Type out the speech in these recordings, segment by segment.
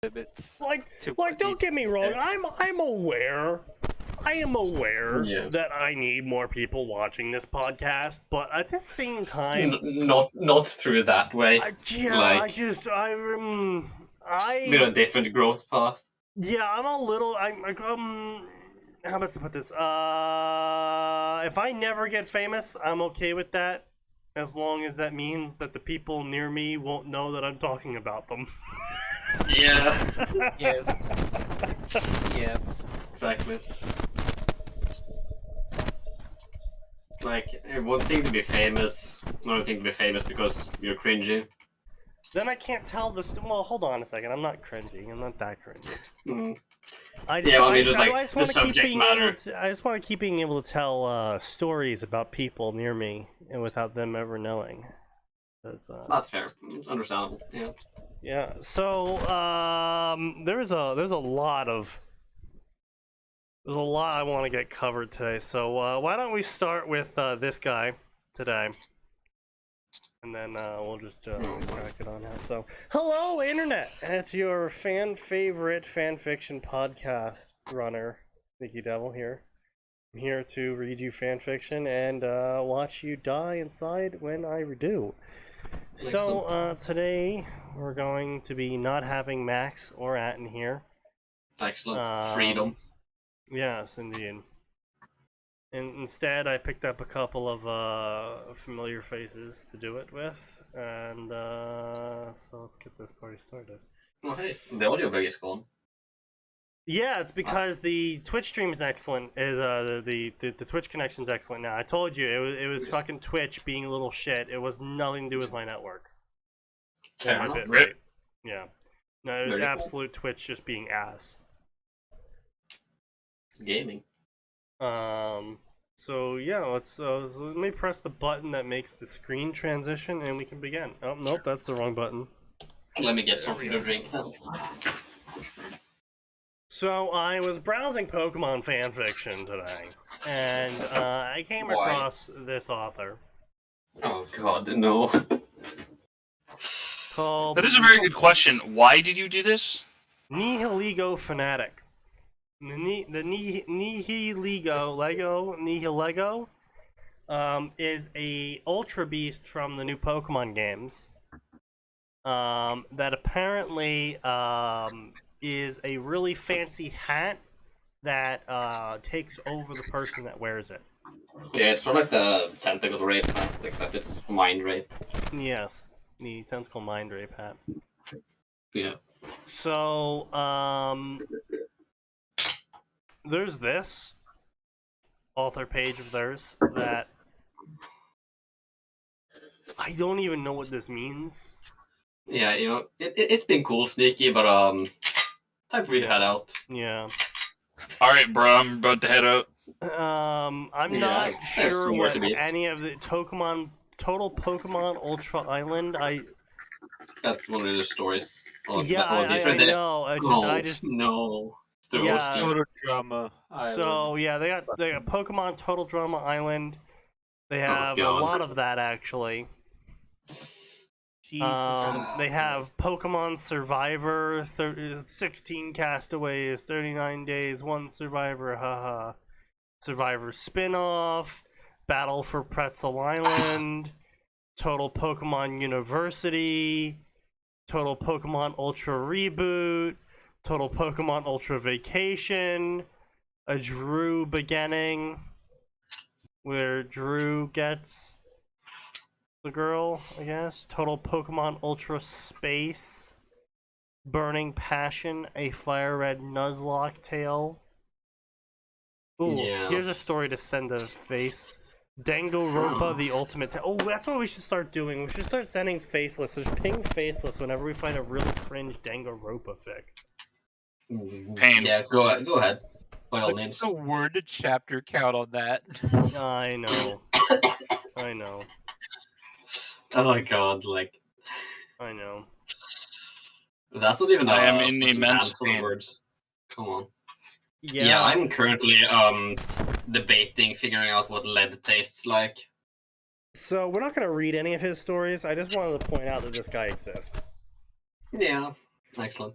limits. Like, to don't get me wrong. I'm aware. I am aware that I need more people watching this podcast, but at the same time, not through that way. We're a different growth path. Yeah, I'm a little. How best to put this? If I never get famous, I'm okay with that, as long as that means that the people near me won't know that I'm talking about them. Yeah. Yes. Yes. Exactly. Like, one thing to be famous, another thing to be famous because you're cringy. Then I can't tell this. Well, hold on a second. I'm not cringy. I'm not that cringy. I just want to keep being able to tell stories about people near me and without them ever knowing. That's fair. Understandable. Yeah. Yeah. So there's a lot I want to get covered today. So why don't we start with this guy today, and then we'll just crack it on out. So, hello, internet, and it's your favorite fanfiction podcast runner, SneakyDevil here. I'm here to read you fanfiction and watch you die inside when I do. So today we're going to be not having Max or Atin here. Excellent. Freedom. Yes, indeed. And instead, I picked up a couple of familiar faces to do it with, and so let's get this party started. Oh, hey, the audio bug is gone. Yeah, it's because the Twitch stream is excellent. The Twitch connection's excellent now. I told you it was fucking Twitch being a little shit. It was nothing to do with my network. Fair enough. Right? Yeah. No, it was Very absolute cool. Twitch just being ass. Gaming. So yeah, let me press the button that makes the screen transition, and we can begin. Oh nope, that's the wrong button. Let me get something to drink. So I was browsing Pokemon fanfiction today, and I came across this author. Oh god, no. Called That is a very good question. Why did you do this? Nihiligo Fanatic. The Nihilego is a Ultra Beast from the new Pokemon games. That apparently is a really fancy hat that takes over the person that wears it. Yeah, it's sort of like the tentacle rape hat, except it's mind rape. Yes, the tentacle mind rape hat. Yeah. So, there's this author page of theirs that I don't even know what this means. Yeah, you know, it's been cool, Sneaky, but time for you to head out. Yeah. Alright, bro, I'm about to head out. I'm not sure what any of the Total Pokemon Ultra Island. That's one of the stories. I know. I just no. Total Drama Island. So yeah, they got Pokemon Total Drama Island. They have a lot of that actually. They have Pokemon Survivor, 16 castaways, 39 days, 1 survivor, haha. Survivor spin-off, Battle for Pretzel Island, Total Pokemon University, Total Pokemon Ultra Reboot, Total Pokemon Ultra Vacation, a Drew beginning, where Drew gets the girl, I guess. Total Pokemon Ultra Space, Burning Passion, a Fire Red Nuzlocke tale. Ooh, here's a story to send to face. Danganronpa, the ultimate. Oh, that's what we should start doing. We should start sending faceless. Just ping faceless whenever we find a really cringe Danganronpa fic. Pain. Yeah, go ahead. By all means. What's the word to chapter count on that? I know. I know. Oh my god, like. I know. That's not even I am in immense pain. Words. Come on. Yeah, I'm currently debating figuring out what lead tastes like. So we're not gonna read any of his stories. I just wanted to point out that this guy exists. Yeah, excellent.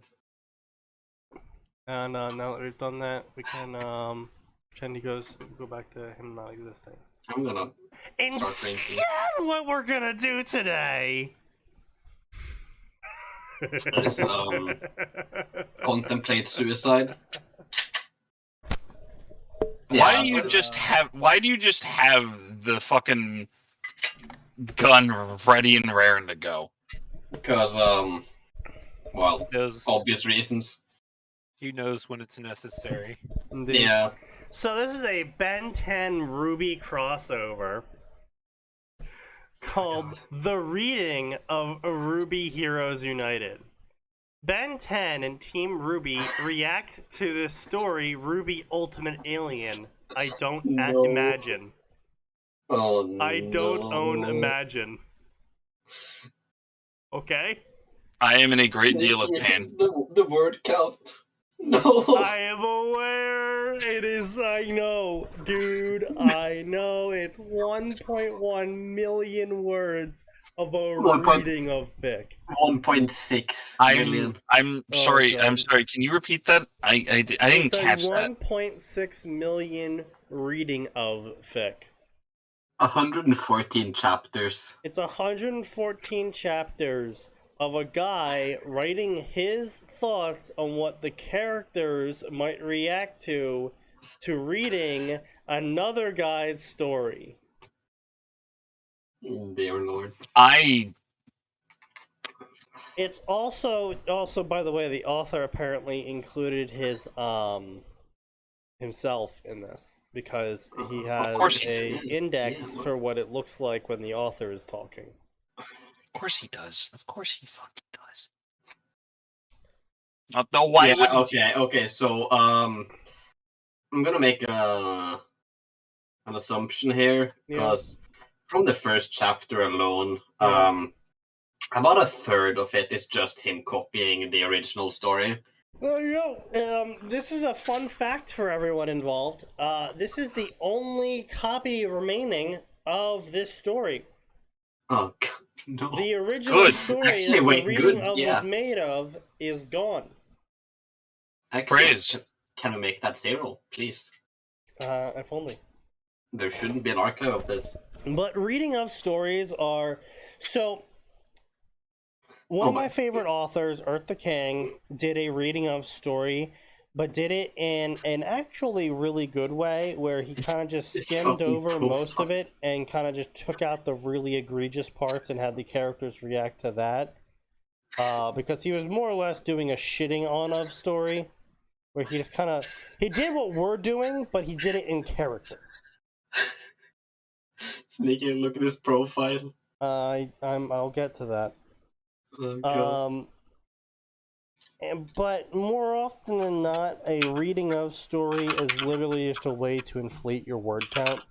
And now that we've done that, we can pretend he go back to him not existing. I'm gonna start drinking. Instead, what we're gonna do today is contemplate suicide. Why do you just have? Why do you just have the fucking gun ready and raring to go? Because well, Knows, obvious reasons. he knows when it's necessary. Indeed. Yeah. So this is a Ben 10 Ruby crossover called The Reading of Ruby Heroes United. Ben 10 and Team Ruby react to this story, Ruby Ultimate Alien. I don't imagine. Oh no. I don't own Imagine. Okay? I am in a great deal of pain. The word count. No. I am aware. It is, I know. Dude, I know. It's 1.1 million words of a reading of fic. 1.6 million. I'm sorry. God. I'm sorry. Can you repeat that? I didn't catch it's a that. 1.6 million reading of fic. 114 chapters. It's 114 chapters of a guy writing his thoughts on what the characters might react to reading another guy's story. Dear Lord. It's also by the way, the author apparently included his himself in this because he has a index for what it looks like when the author is talking. Of course he does. Of course he fucking does. No, why wouldn't you? Okay. So I'm gonna make an assumption here because from the first chapter alone, about a third of it is just him copying the original story. Well, this is a fun fact for everyone involved. This is the only copy remaining of this story. Oh God, no! The original story Actually, that wait, the reading was made of is gone. Actually, Praise. can we make that 0, please? If only. There shouldn't be an archive of this. But reading of stories are so. One of my favorite authors, Earth the King, did a reading of story, but did it in an actually really good way, where he kind of just skimmed over most of it and kind of just took out the really egregious parts and had the characters react to that. Because he was more or less doing a shitting on of story, where he just kind of he did what we're doing, but he did it in character. Sneaky, look at his profile. I'll get to that. Oh, But more often than not, a reading of story is literally just a way to inflate your word count,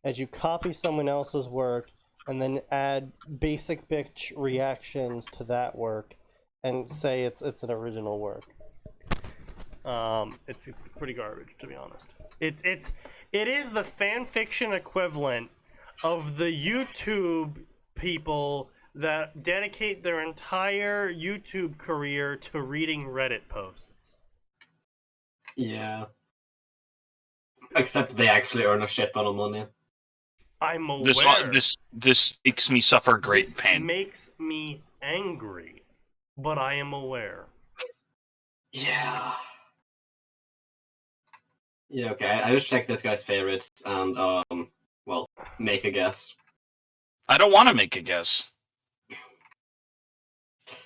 as you copy someone else's work and then add basic bitch reactions to that work and say it's an original work. It's pretty garbage, to be honest. It is the fanfiction equivalent of the YouTube people that dedicate their entire YouTube career to reading Reddit posts. yeah. Except they actually earn a shit ton of money. I'm aware. This makes me suffer great this pain. Makes me angry, but I am aware. Yeah. Yeah, okay. I just checked this guy's favorites and, well, make a guess. I don't want to make a guess.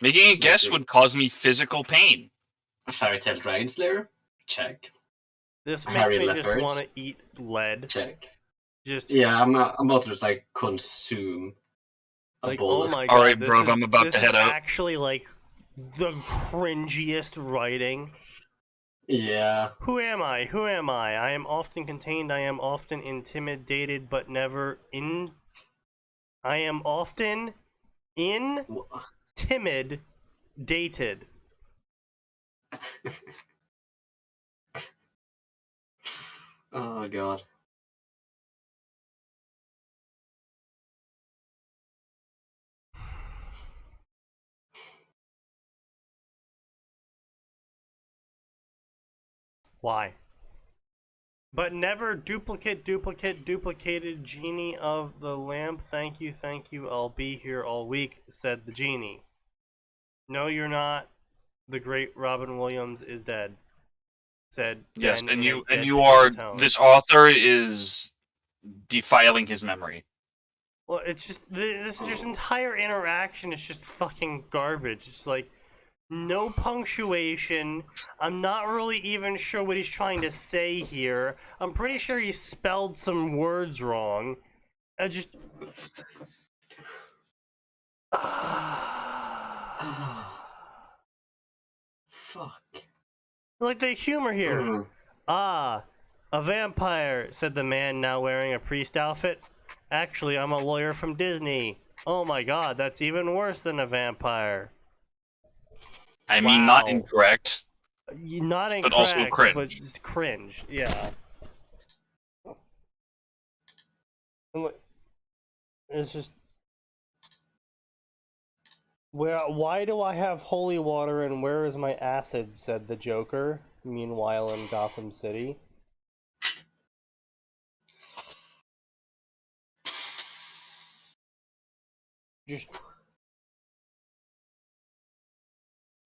Making a guess would cause me physical pain. Fairy Tail Dragon Slayer? Check. This makes me just want to eat lead. Check. Yeah, I'm about to just like consume a bullet. Oh my god! Alright, bro, I'm about to head out. Actually, like the cringiest writing. Yeah. Who am I? Who am I? I am often contained. I am often intimidated, but never in. I am often timid, dated. Oh god. Why? But never duplicated genie of the lamp. Thank you, I'll be here all week, said the genie. No, you're not. The great Robin Williams is dead, said Yes, Ben and in a you deadpan are. tone. This author is defiling his memory. Well, it's just this entire interaction is just fucking garbage. It's like no punctuation. I'm not really even sure what he's trying to say here. I'm pretty sure he spelled some words wrong. I just Fuck. like the humor here. Ah, a vampire, said the man now wearing a priest outfit. Actually, I'm a lawyer from Disney. Oh my god, that's even worse than a vampire. I mean, not Wow. incorrect. Not incorrect, But also cringe. but just cringe. Yeah. It's just. Why do I have holy water and where is my acid? Said the Joker. Meanwhile, in Gotham City. Just.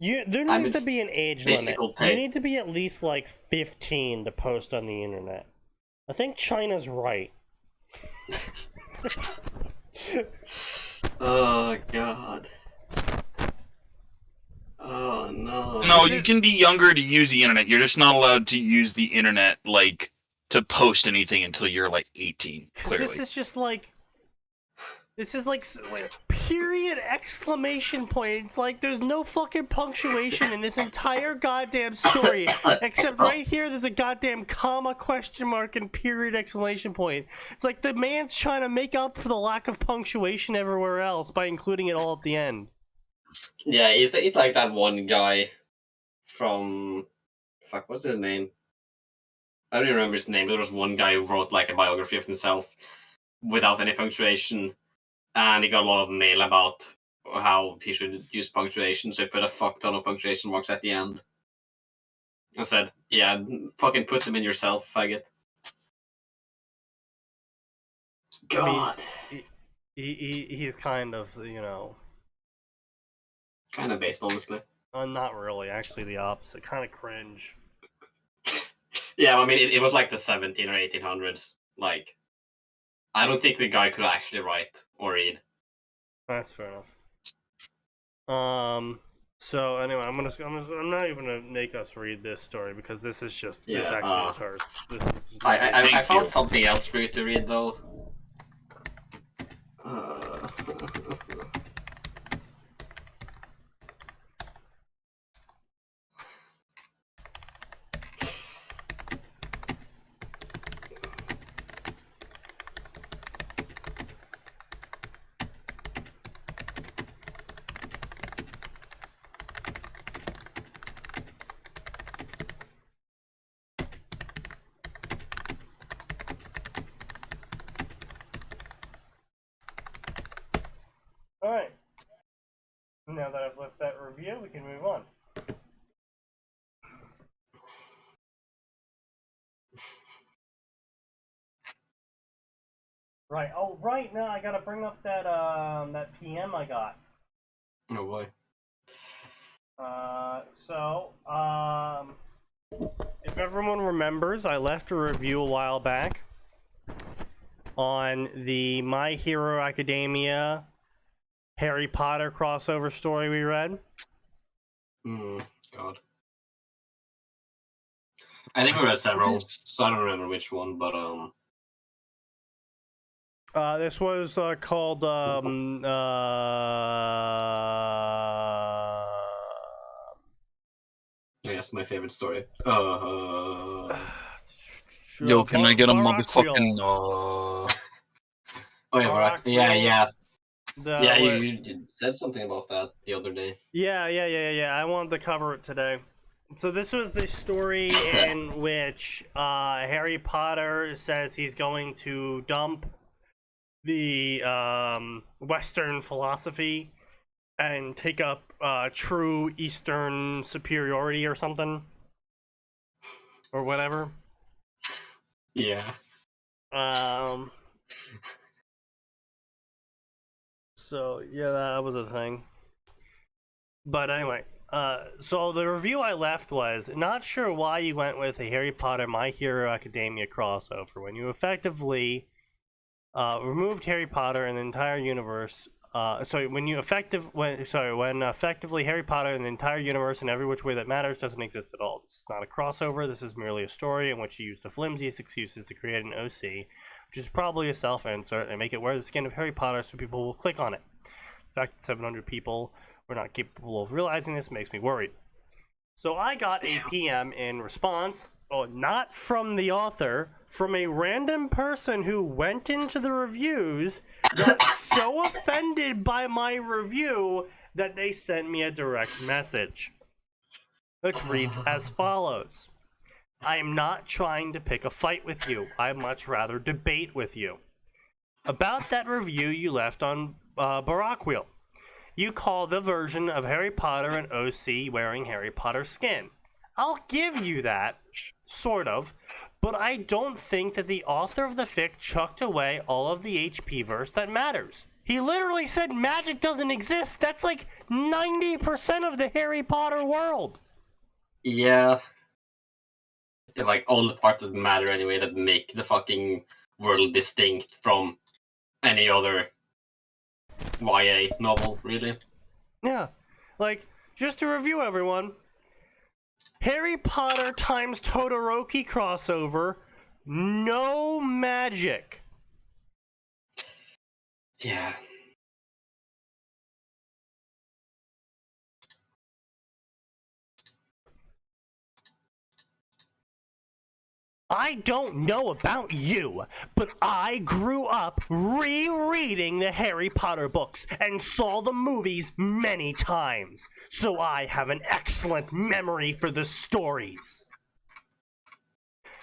There needs to be an age limit. You need to be at least like 15 to post on the internet. I think China's right. Oh god. Oh no. No, you can be younger to use the internet. You're just not allowed to use the internet, like, to post anything until you're, like, 18, clearly. This is just like... This is like period exclamation point. It's like there's no fucking punctuation in this entire goddamn story. Except right here there's a goddamn comma, question mark, and period exclamation point. It's like the man's trying to make up for the lack of punctuation everywhere else by including it all at the end. Yeah, he's like that one guy from... Fuck, what's his name? I don't even remember his name, but there was one guy who wrote like a biography of himself without any punctuation. And he got a lot of mail about how he should use punctuation, so he put a fuck ton of punctuation marks at the end. I said, yeah, fucking put them in yourself, faggot. God. I mean, he's kind of, you know... Kind of based, honestly. Not really, actually the opposite. Kind of cringe. Yeah, I mean, it was like the 17 or 1800s. Like, I don't think the guy could actually write or read. That's fair enough. So anyway, I'm not even gonna make us read this story because this is just this actually hurts. This is I found something else for you to read though. Alright. Now that I've left that review, we can move on. Right. Oh, right. Now I gotta bring up that that PM I got. Oh boy. If everyone remembers, I left a review a while back on the My Hero Academia Harry Potter crossover story we read. God. I think we read several, so I don't remember which one, but This was called yes, my favorite story. Yo, can I get a motherfucking Oh yeah, you said something about that the other day. Yeah. I wanted to cover it today. So this was the story in which Harry Potter says he's going to dump the Western philosophy and take up true Eastern superiority or something. or whatever. Yeah. So yeah, that was a thing. But anyway, so the review I left was, not sure why you went with a Harry Potter My Hero Academia crossover when you effectively removed Harry Potter and the entire universe. When effectively Harry Potter and the entire universe in every which way that matters doesn't exist at all. This is not a crossover. This is merely a story in which you use the flimsiest excuses to create an OC, which is probably a self-insert, and make it wear the skin of Harry Potter so people will click on it. The fact that 700 people were not capable of realizing this makes me worried. So I got a PM in response, not from the author, from a random person who went into the reviews, got so offended by my review that they sent me a direct message, which reads as follows. I am not trying to pick a fight with you. I'd much rather debate with you. About that review you left on Barack Wheel. You call the version of Harry Potter an OC wearing Harry Potter skin. I'll give you that, sort of, but I don't think that the author of the fic chucked away all of the HP verse that matters. He literally said magic doesn't exist. That's like 90% of the Harry Potter world. Yeah. Like, all the parts that matter anyway that make the fucking world distinct from any other YA novel, really. Yeah. Like, just to review everyone, Harry Potter times Todoroki crossover, no magic. Yeah. I don't know about you, but I grew up rereading the Harry Potter books and saw the movies many times, so I have an excellent memory for the stories.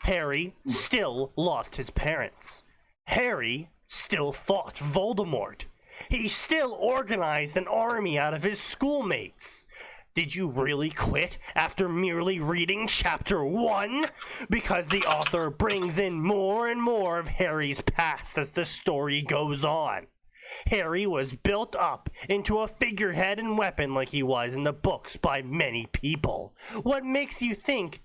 Harry still lost his parents. Harry still fought Voldemort. He still organized an army out of his schoolmates. Did you really quit after merely reading chapter 1? Because the author brings in more and more of Harry's past as the story goes on. Harry was built up into a figurehead and weapon like he was in the books by many people. What makes you think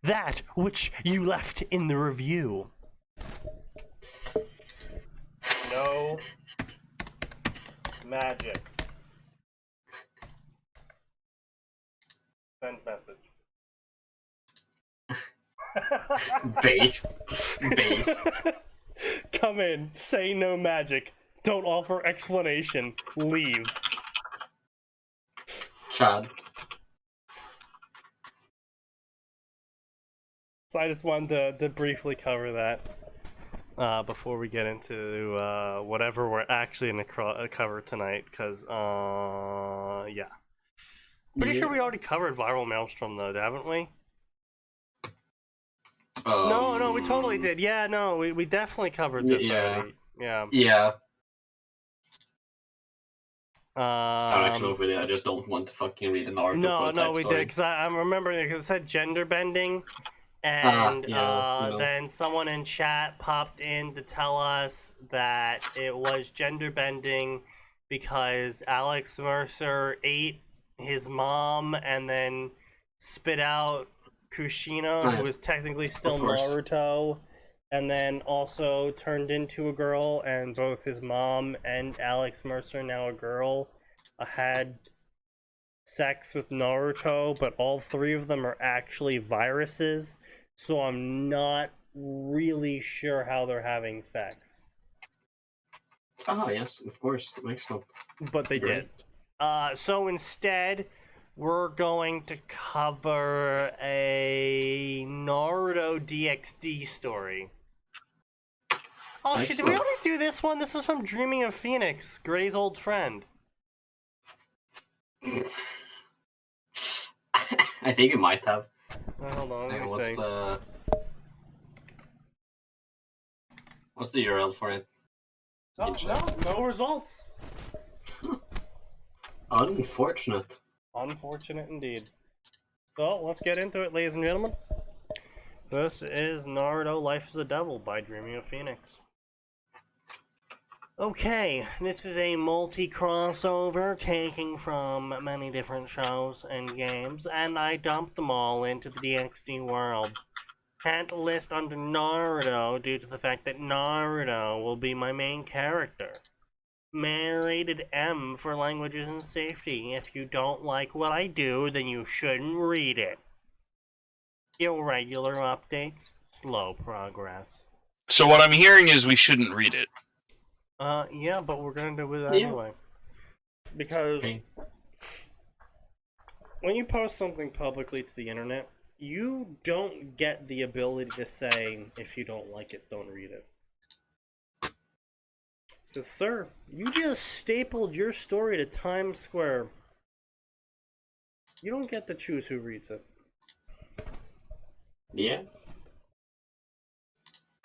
that which you left in the review? No magic. Send message. Base. Come in, say no magic, don't offer explanation, leave. Chad. So I just wanted to briefly cover that before we get into whatever we're actually going to cover tonight, because, yeah. Pretty sure we already covered Viral Maelstrom, though, haven't we? No, we totally did. Yeah, no, we definitely covered this already. Yeah. Yeah. I don't actually know if we did. I just don't want to fucking read an article. No, we did, because I'm remembering it, because it said gender bending, and then someone in chat popped in to tell us that it was gender bending because Alex Mercer ate his mom and then spit out Kushina, who was technically still Naruto, and then also turned into a girl, and both his mom and Alex Mercer, now a girl, had sex with Naruto, but all three of them are actually viruses, so I'm not really sure how they're having sex. Ah, yes, of course, it makes sense. But they did. So instead, we're going to cover a Naruto DxD story. Oh shit, did we already do this one? This is from Dreaming of Phoenix, Gray's old friend. I think it might have. Hold on, let me see. What's the URL for it? Oh, no results. Unfortunate. Unfortunate indeed. So, let's get into it, ladies and gentlemen. This is Naruto Life as a Devil by Dreaming of Phoenix. Okay, this is a multi-crossover taking from many different shows and games, and I dumped them all into the DxD world. Had to list under Naruto due to the fact that Naruto will be my main character. Rated M for languages and safety. If you don't like what I do, then you shouldn't read it. Irregular updates, slow progress. So what I'm hearing is we shouldn't read it. Yeah, but we're gonna do it anyway. Because when you post something publicly to the internet, you don't get the ability to say, if you don't like it, don't read it. Because, sir, you just stapled your story to Times Square. You don't get to choose who reads it. Yeah.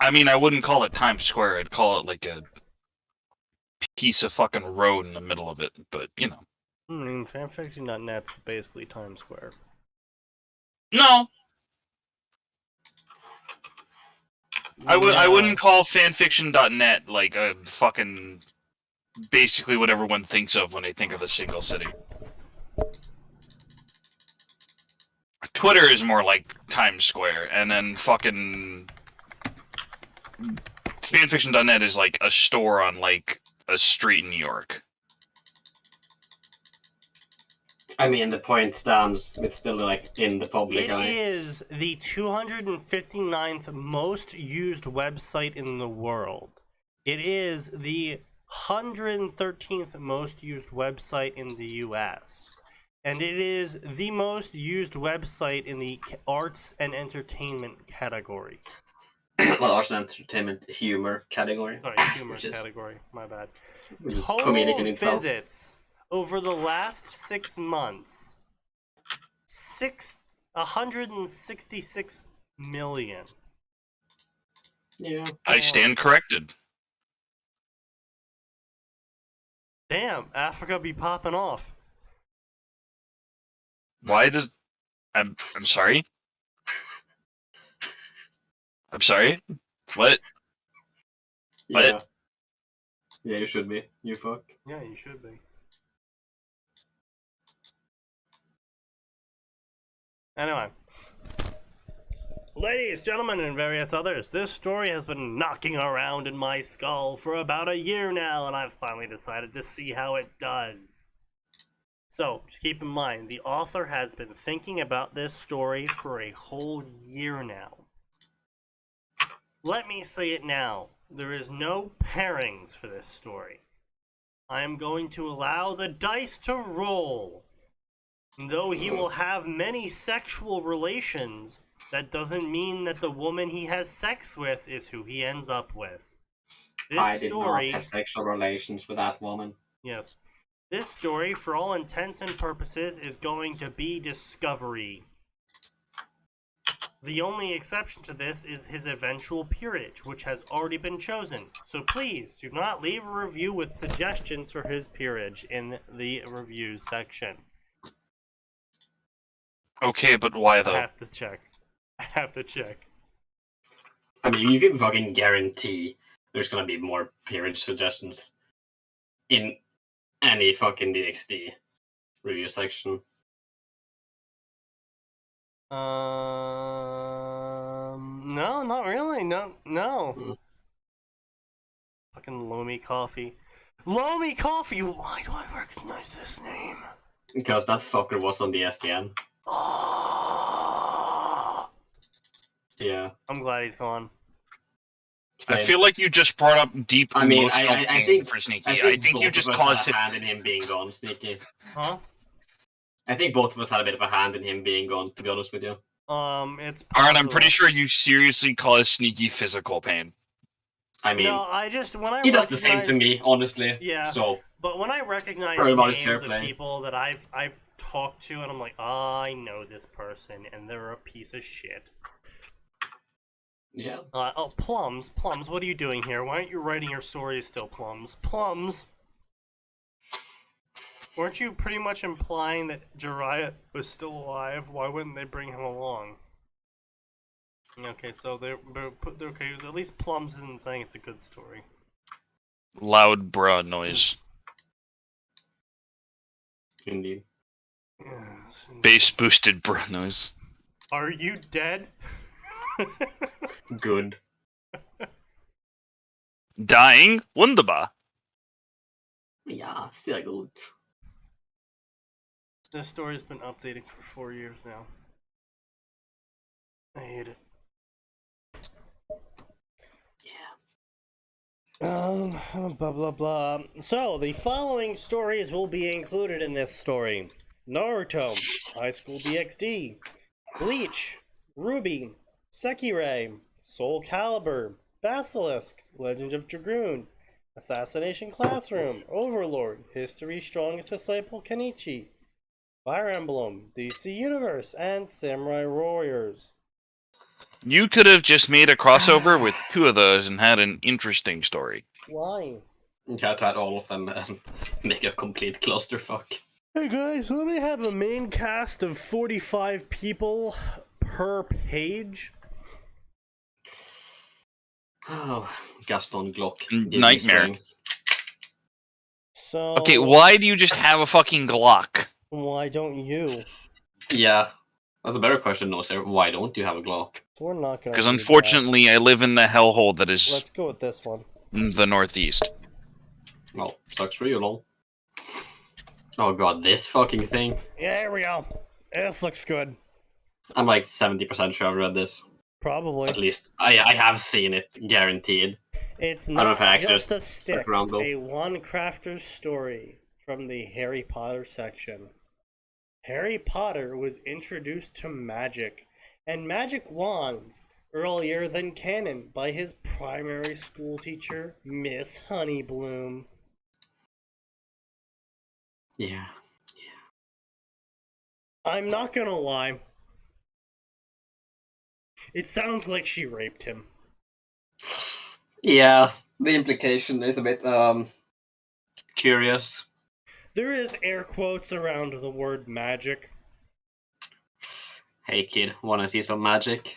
I mean, I wouldn't call it Times Square. I'd call it like a piece of fucking road in the middle of it. But, you know. I mean, fanfiction.net's basically Times Square. No. I wouldn't call fanfiction.net like a fucking basically what everyone thinks of when they think of a single city. Twitter is more like Times Square, and then fucking fanfiction.net is like a store on like a street in New York. I mean, the point stands. It's still like in the public eye. It is the 259th most used website in the world. It is the 113th most used website in the US. And it is the most used website in the arts and entertainment category. Well, arts and entertainment humor category. Sorry, humor category. My bad. Which is Total comedic in itself. visits over the last 6 months. 166 million. Yeah. I stand corrected. Damn, Africa be popping off. Why does I'm sorry? I'm sorry? What? What? Yeah. Yeah, you should be. You fuck. Yeah, you should be. Anyway. Ladies, gentlemen, and various others, this story has been knocking around in my skull for about a year now, and I've finally decided to see how it does. So, just keep in mind, the author has been thinking about this story for a whole year now. Let me say it now. There is no pairings for this story. I am going to allow the dice to roll. Though he will have many sexual relations, that doesn't mean that the woman he has sex with is who he ends up with. I did not have sexual relations with that woman. Yes. This story, for all intents and purposes, is going to be discovery. The only exception to this is his eventual peerage, which has already been chosen. So please, do not leave a review with suggestions for his peerage in the reviews section. Okay, but why though? I have to check. I mean, you can fucking guarantee there's gonna be more peerage suggestions in any fucking DxD review section. No, not really. No. Fucking Lomi Coffee. Lomi Coffee! Why do I recognize this name? Because that fucker was on the SDN. Oh. Yeah. I'm glad he's gone. Same. I feel like you just brought up deep emotional I pain think for Sneaky. I think you just both of us caused had him. a hand in him being gone, Sneaky. Huh? I think both of us had a bit of a hand in him being gone, to be honest with you. It's possible. Alright, I'm pretty sure you seriously caused Sneaky physical pain. I mean, no, I just he does the same to me, honestly. Yeah. So, but when I recognize everybody's names fair of play. people that I've talked to, and I'm like, oh, I know this person, and they're a piece of shit. yeah. Oh, Plums, what are you doing here? Why aren't you writing your stories still, Plums? Weren't you pretty much implying that Jiraiya was still alive? Why wouldn't they bring him along? Okay, so okay. At least Plums isn't saying it's a good story. Loud bra noise. Indeed. Yes, Bass boosted bra noise. Are you dead? Good. Dying? Wunderbar. Ja, sehr gut. This story's been updating for 4 years now. I hate it. Blah blah blah. So, the following stories will be included in this story: Naruto, High School DxD, Bleach, Ruby, Sekirei, Soul Calibur, Basilisk, Legend of Dragoon, Assassination Classroom, Overlord, History's Strongest Disciple Kenichi, Fire Emblem, DC Universe, and Samurai Warriors. You could have just made a crossover with 2 of those and had an interesting story. Why? You have to add all of them and make a complete clusterfuck. Hey guys, let me have a main cast of 45 people per page. Oh, Gaston Glock. Give me Nightmare. strength. So Okay, why do you just have a fucking Glock? why don't you? Yeah. That's a better question, no, sir. Why don't you have a Glock? We're not gonna. Because do unfortunately, I live in the hellhole that that. is Let's go with this one. the Northeast. Well, sucks for you, lol. Oh god, this fucking thing. Yeah, here we go. This looks good. I'm like 70% sure I've read this. Probably. At least. I have seen it, guaranteed. It's don't know not if I actually just a stuck stick. around, though. A one crafter's story from the Harry Potter section. Harry Potter was introduced to magic and magic wands earlier than canon by his primary school teacher, Miss Honeybloom. Yeah. I'm not gonna lie. It sounds like she raped him. Yeah, the implication is a bit, curious. There is air quotes around the word magic. Hey kid, wanna see some magic?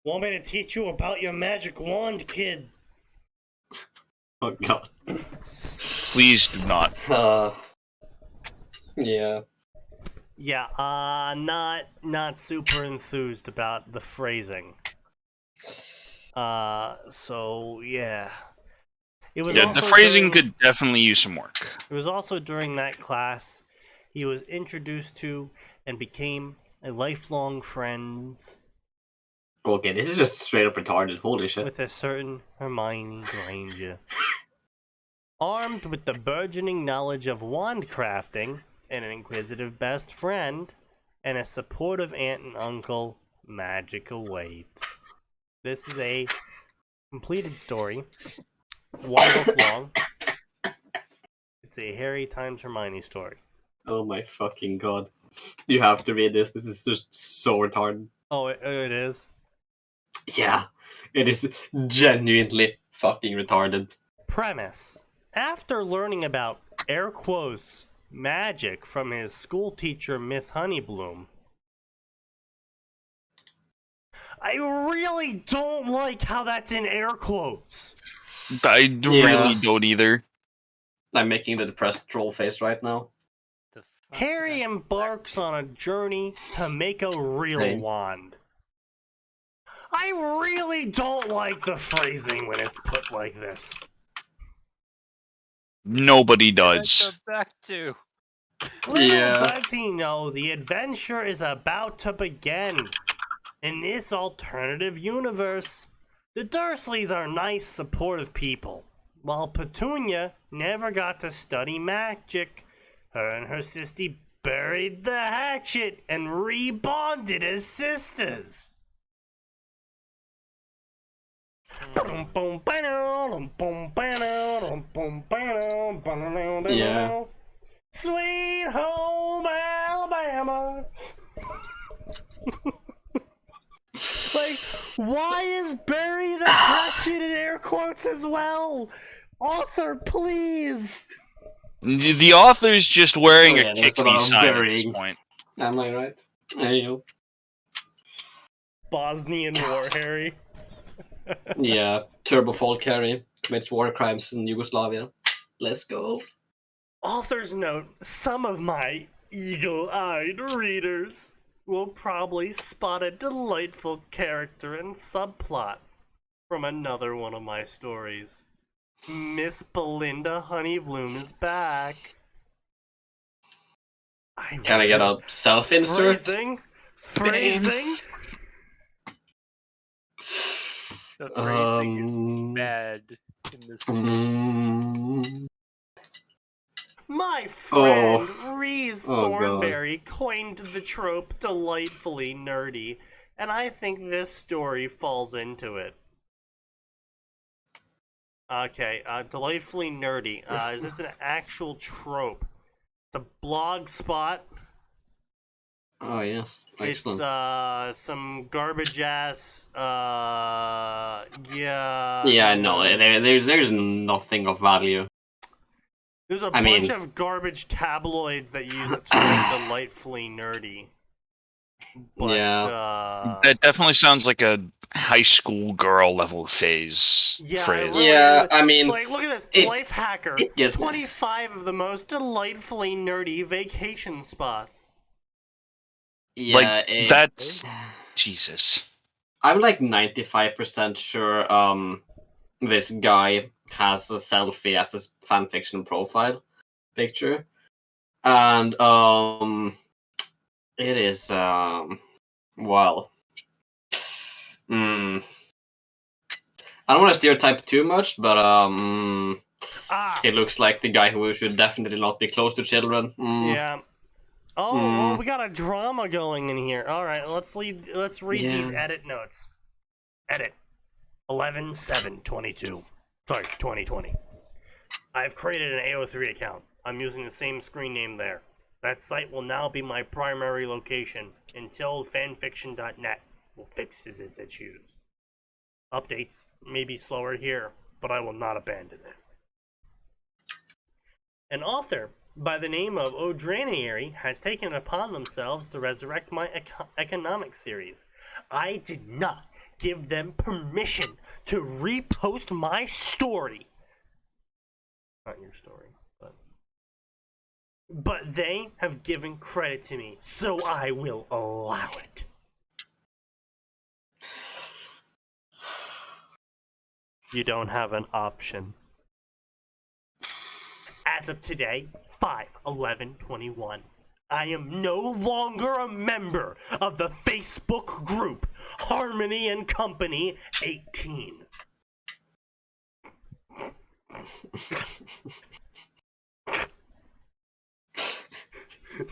Want me to teach you about your magic wand, kid? Oh god. Please do not. Yeah. Yeah, not super enthused about the phrasing. So yeah. It was Yeah, also the phrasing during- could definitely use some work. It was also during that class he was introduced to and became a lifelong friend Okay, this is just straight up retarded. Holy shit. with a certain Hermione Granger. Armed with the burgeoning knowledge of wand crafting, and an inquisitive best friend, and a supportive aunt and uncle, magic awaits. This is a completed story, 1 book long. It's a Harry times Hermione story. Oh my fucking god. You have to read this. This is just so retarded. Oh, it is? Yeah. It is genuinely fucking retarded. Premise. After learning about, air quotes, magic from his school teacher, Miss Honeybloom, I really don't like how that's in air quotes. I Yeah. really don't either. I'm making the depressed troll face right now. The fuck Harry did I- embarks on a journey to make a real Same. wand. I really don't like the phrasing when it's put like this. Nobody What did I does. go back to? Little Yeah. does he know the adventure is about to begin. In this alternative universe, the Dursleys are nice, supportive people, while Petunia never got to study magic. Her and her sissy buried the hatchet and rebonded as sisters. Yeah. Sweet home Alabama. Like, why is bury the hatchet in air quotes as well? Author, please. The author's just wearing Oh, yeah, a there's kick a lot me of sign at this burying. point. Am I right? Hey, yo. Bosnian War, Harry. Yeah, Turbo Fall Carry commits war crimes in Yugoslavia. Let's go. Author's note, some of my eagle-eyed readers will probably spot a delightful character and subplot from another one of my stories. Miss Belinda Honeybloom is back. Can I get a self-insert? Phrasing? The phrasing is bad in this one. My friend Oh. Reese Oh, God. Thornberry coined the trope delightfully nerdy, and I think this story falls into it. Okay, delightfully nerdy. Is this an actual trope? It's a blog spot. Oh, yes. Excellent. It's some garbage ass. Yeah. Yeah, no, there's nothing of value. There's a bunch of garbage tabloids that use the term delightfully nerdy. But, Yeah. That definitely sounds like a high school girl level phrase. really, Yeah, I mean, like, look at this. Life Hacker. it gets- 25 of the most delightfully nerdy vacation spots. Yeah, Like, that's... Jesus. I'm like 95% sure this guy has a selfie as his fanfiction profile picture. And it is well. I don't want to stereotype too much, but he looks like the guy who should definitely not be close to children. Yeah. Oh, we got a drama going in here. All right, let's read these edit notes. Edit 11/7/22. Sorry, 2020. I've created an AO3 account. I'm using the same screen name there. That site will now be my primary location until fanfiction.net will fix it as I choose. Updates may be slower here, but I will not abandon it. An author by the name of Odranieri has taken it upon themselves to resurrect my economic series. I did not give them permission to repost my story. Not your story, but they have given credit to me, so I will allow it. You don't have an option. As of today, 5/11/21, I am no longer a member of the Facebook group Harmony and Company 18.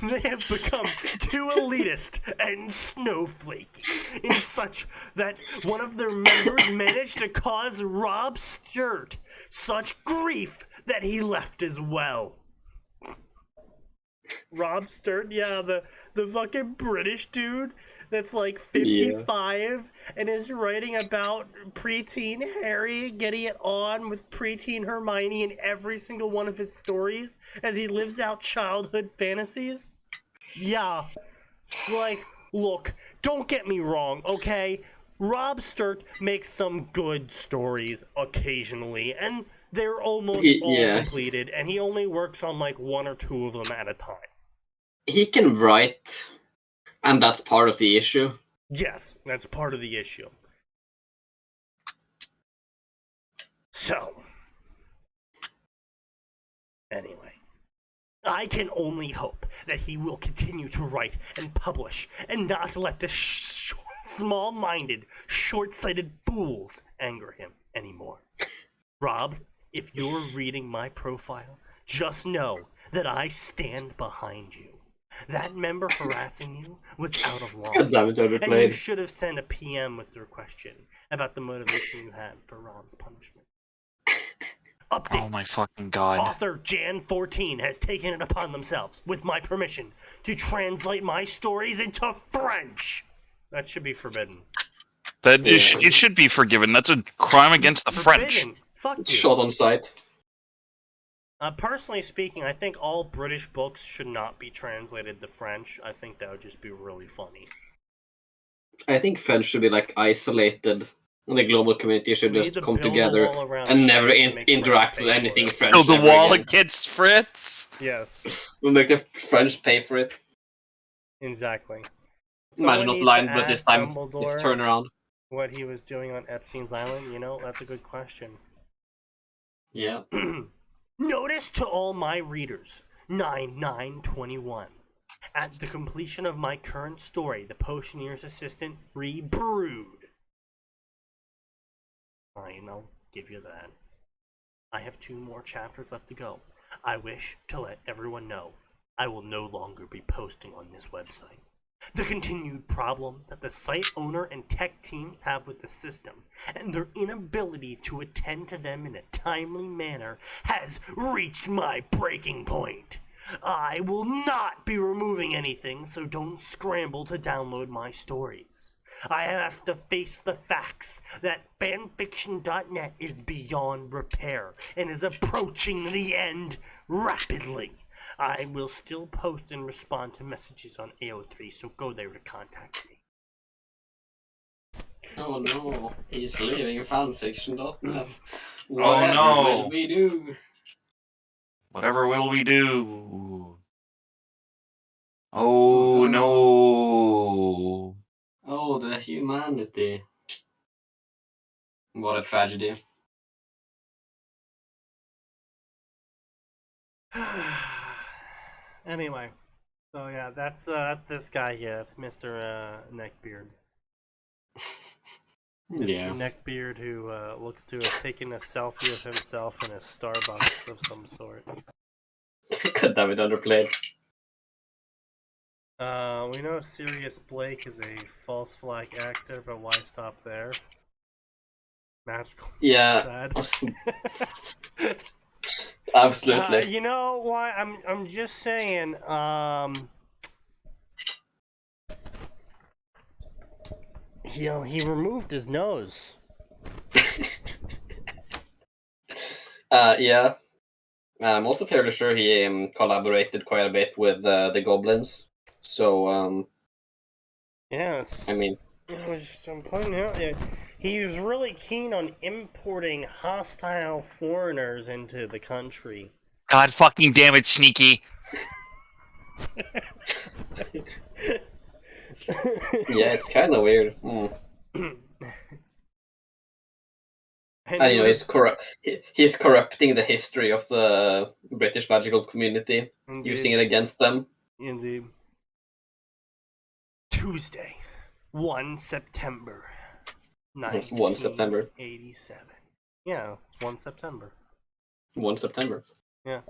They have become too elitist and snowflakey, in such that one of their members managed to cause Rob Sturt such grief that he left as well. Rob Sturt, yeah, the fucking British dude that's like 55 and is writing about preteen Harry getting it on with preteen Hermione in every single one of his stories as he lives out childhood fantasies. Yeah, like, look, don't get me wrong, okay? Rob Sturt makes some good stories occasionally, and they're almost all completed, and he only works on like one or two of them at a time. He can write, and that's part of the issue. Yes, that's part of the issue. So, anyway, I can only hope that he will continue to write and publish and not let the small-minded, short-sighted fools anger him anymore. Rob, if you're reading my profile, just know that I stand behind you. That member harassing you was out of line. And you should have sent a PM with your question about the motivation you had for Ron's punishment. Update. Oh my fucking god. Author Jan14 has taken it upon themselves, with my permission, to translate my stories into French. That should be forbidden. It should be forgiven. That's a crime against the French. Fuck you. Shot on sight. Personally speaking, I think all British books should not be translated to French. I think that would just be really funny. I think friends should be like isolated. And the global community should We need just to come build a together wall around and never French to make interact French with pay anything for it. French Build the ever wall again. against Fritz. Yes, We'll make the French pay for it. exactly. Imagine Someone not needs lying, to but this ask time it's Dumbledore turnaround. what he was doing on Epstein's Island. You know, that's a good question. Yeah. Notice to all my readers, 9921. At the completion of my current story, the Potioneer's assistant rebrewed. Fine, I'll give you that. I have 2 more chapters left to go. I wish to let everyone know I will no longer be posting on this website. The continued problems that the site owner and tech teams have with the system, and their inability to attend to them in a timely manner, has reached my breaking point. I will not be removing anything, so don't scramble to download my stories. I have to face the facts that Fanfiction.net is beyond repair and is approaching the end rapidly. I will still post and respond to messages on AO3, so go there to contact me. Oh no, he's leaving Fanfiction.net. Oh no. What will we do? Whatever will we do? Oh, Oh no. no. Oh, the humanity. What a tragedy. Anyway, so yeah, that's this guy here. It's Mr. Neckbeard. Mr. Yeah. Neckbeard, who looks to have taken a selfie of himself in a Starbucks of some sort. Could have it underplayed. We know Sirius Blake is a false flag actor, but why stop there? Magical. Yeah. Sad. Absolutely. You know why? I'm just saying. He removed his nose. Yeah. I'm also fairly sure he collaborated quite a bit with the goblins. So, Yes. I mean, I'm pointing out, yeah, he was really keen on importing hostile foreigners into the country. God fucking damn it, Sneaky. yeah, it's kind of weird. And you know, he's corrupting the history of the British magical community, Indeed. using it against them. Indeed. Tuesday, 1 September. It's 1 September. 1987. Yeah, 1 September. 1 September. Yeah.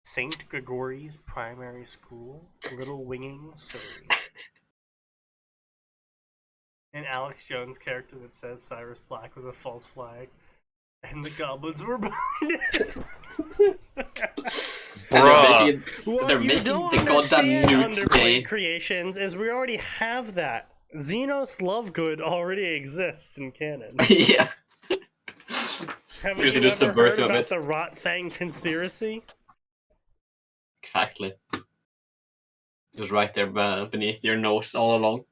St. Gregory's Primary School, Little Winging, Surrey. An Alex Jones character that says Cyrus Black was a false flag, and the goblins were behind it. Bruh. They're making the goddamn newts gay. Creations is we already have that. Xenos Lovegood already exists in canon. Yeah. Haven't Usually you just ever subvert heard a about bit. the Rot Fang conspiracy? Exactly. It was right there beneath your nose all along.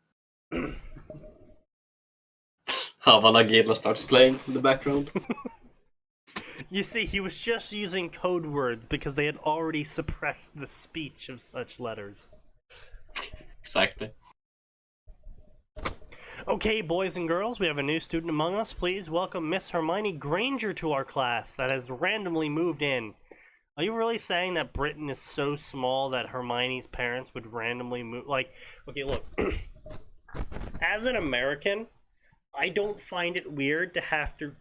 Havana Gila starts playing in the background. You see, he was just using code words because they had already suppressed the speech of such letters. Exactly. Okay, boys and girls, we have a new student among us. Please welcome Miss Hermione Granger to our class that has randomly moved in. Are you really saying that Britain is so small that Hermione's parents would randomly move? Like, okay, look. As an American, I don't find it weird to have to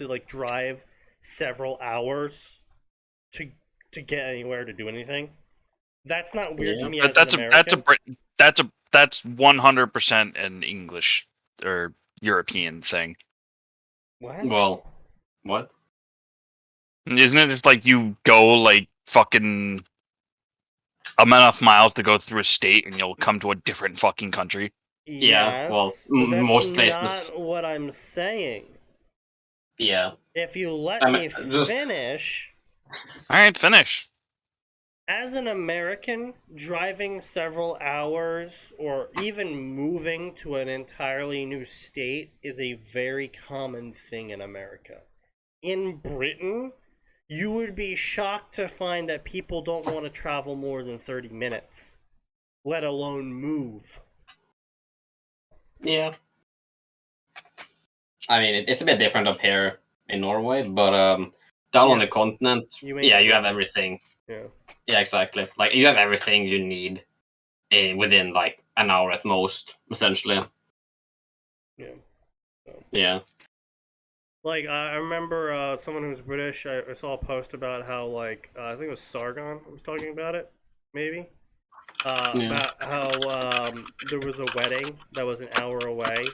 like drive several hours to get anywhere to do anything. That's not weird to me as an American. That's 100% an English or European thing. What? Well, what? Isn't it just like you go like fucking enough miles to go through a state and you'll come to a different fucking country? Yeah, well, but that's most places. not what I'm saying. Yeah. If you let me finish. Alright, finish. As an American, driving several hours or even moving to an entirely new state is a very common thing in America. In Britain, you would be shocked to find that people don't want to travel more than 30 minutes, let alone move. Yeah. I mean, it's a bit different up here in Norway, but down on the continent, you have everything. Yeah, exactly. Like, you have everything you need within, like, an hour at most, essentially. Yeah. So. Yeah. Like, I remember someone who's British, I saw a post about how, like, I think it was Sargon was talking about it, maybe? About how there was a wedding that was an hour away,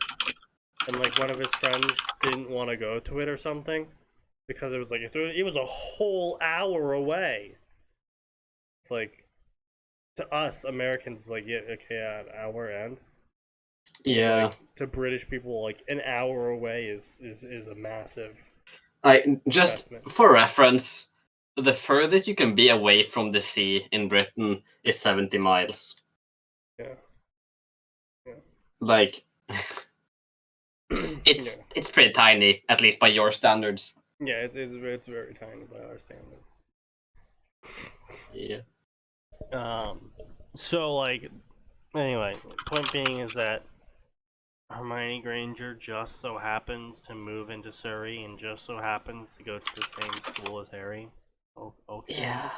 and, like, one of his friends didn't want to go to it or something, because it was, like, it was a whole hour away. It's like, to us, Americans, like, yeah, okay, an hour and... Yeah. Like, to British people, like, an hour away is a massive just investment. For reference, the furthest you can be away from the sea in Britain is 70 miles. Yeah. Like, it's pretty tiny, at least by your standards. Yeah, it's very tiny by our standards. Yeah. So, like, anyway, point being is that Hermione Granger just so happens to move into Surrey and just so happens to go to the same school as Harry. Oh, okay. Yeah.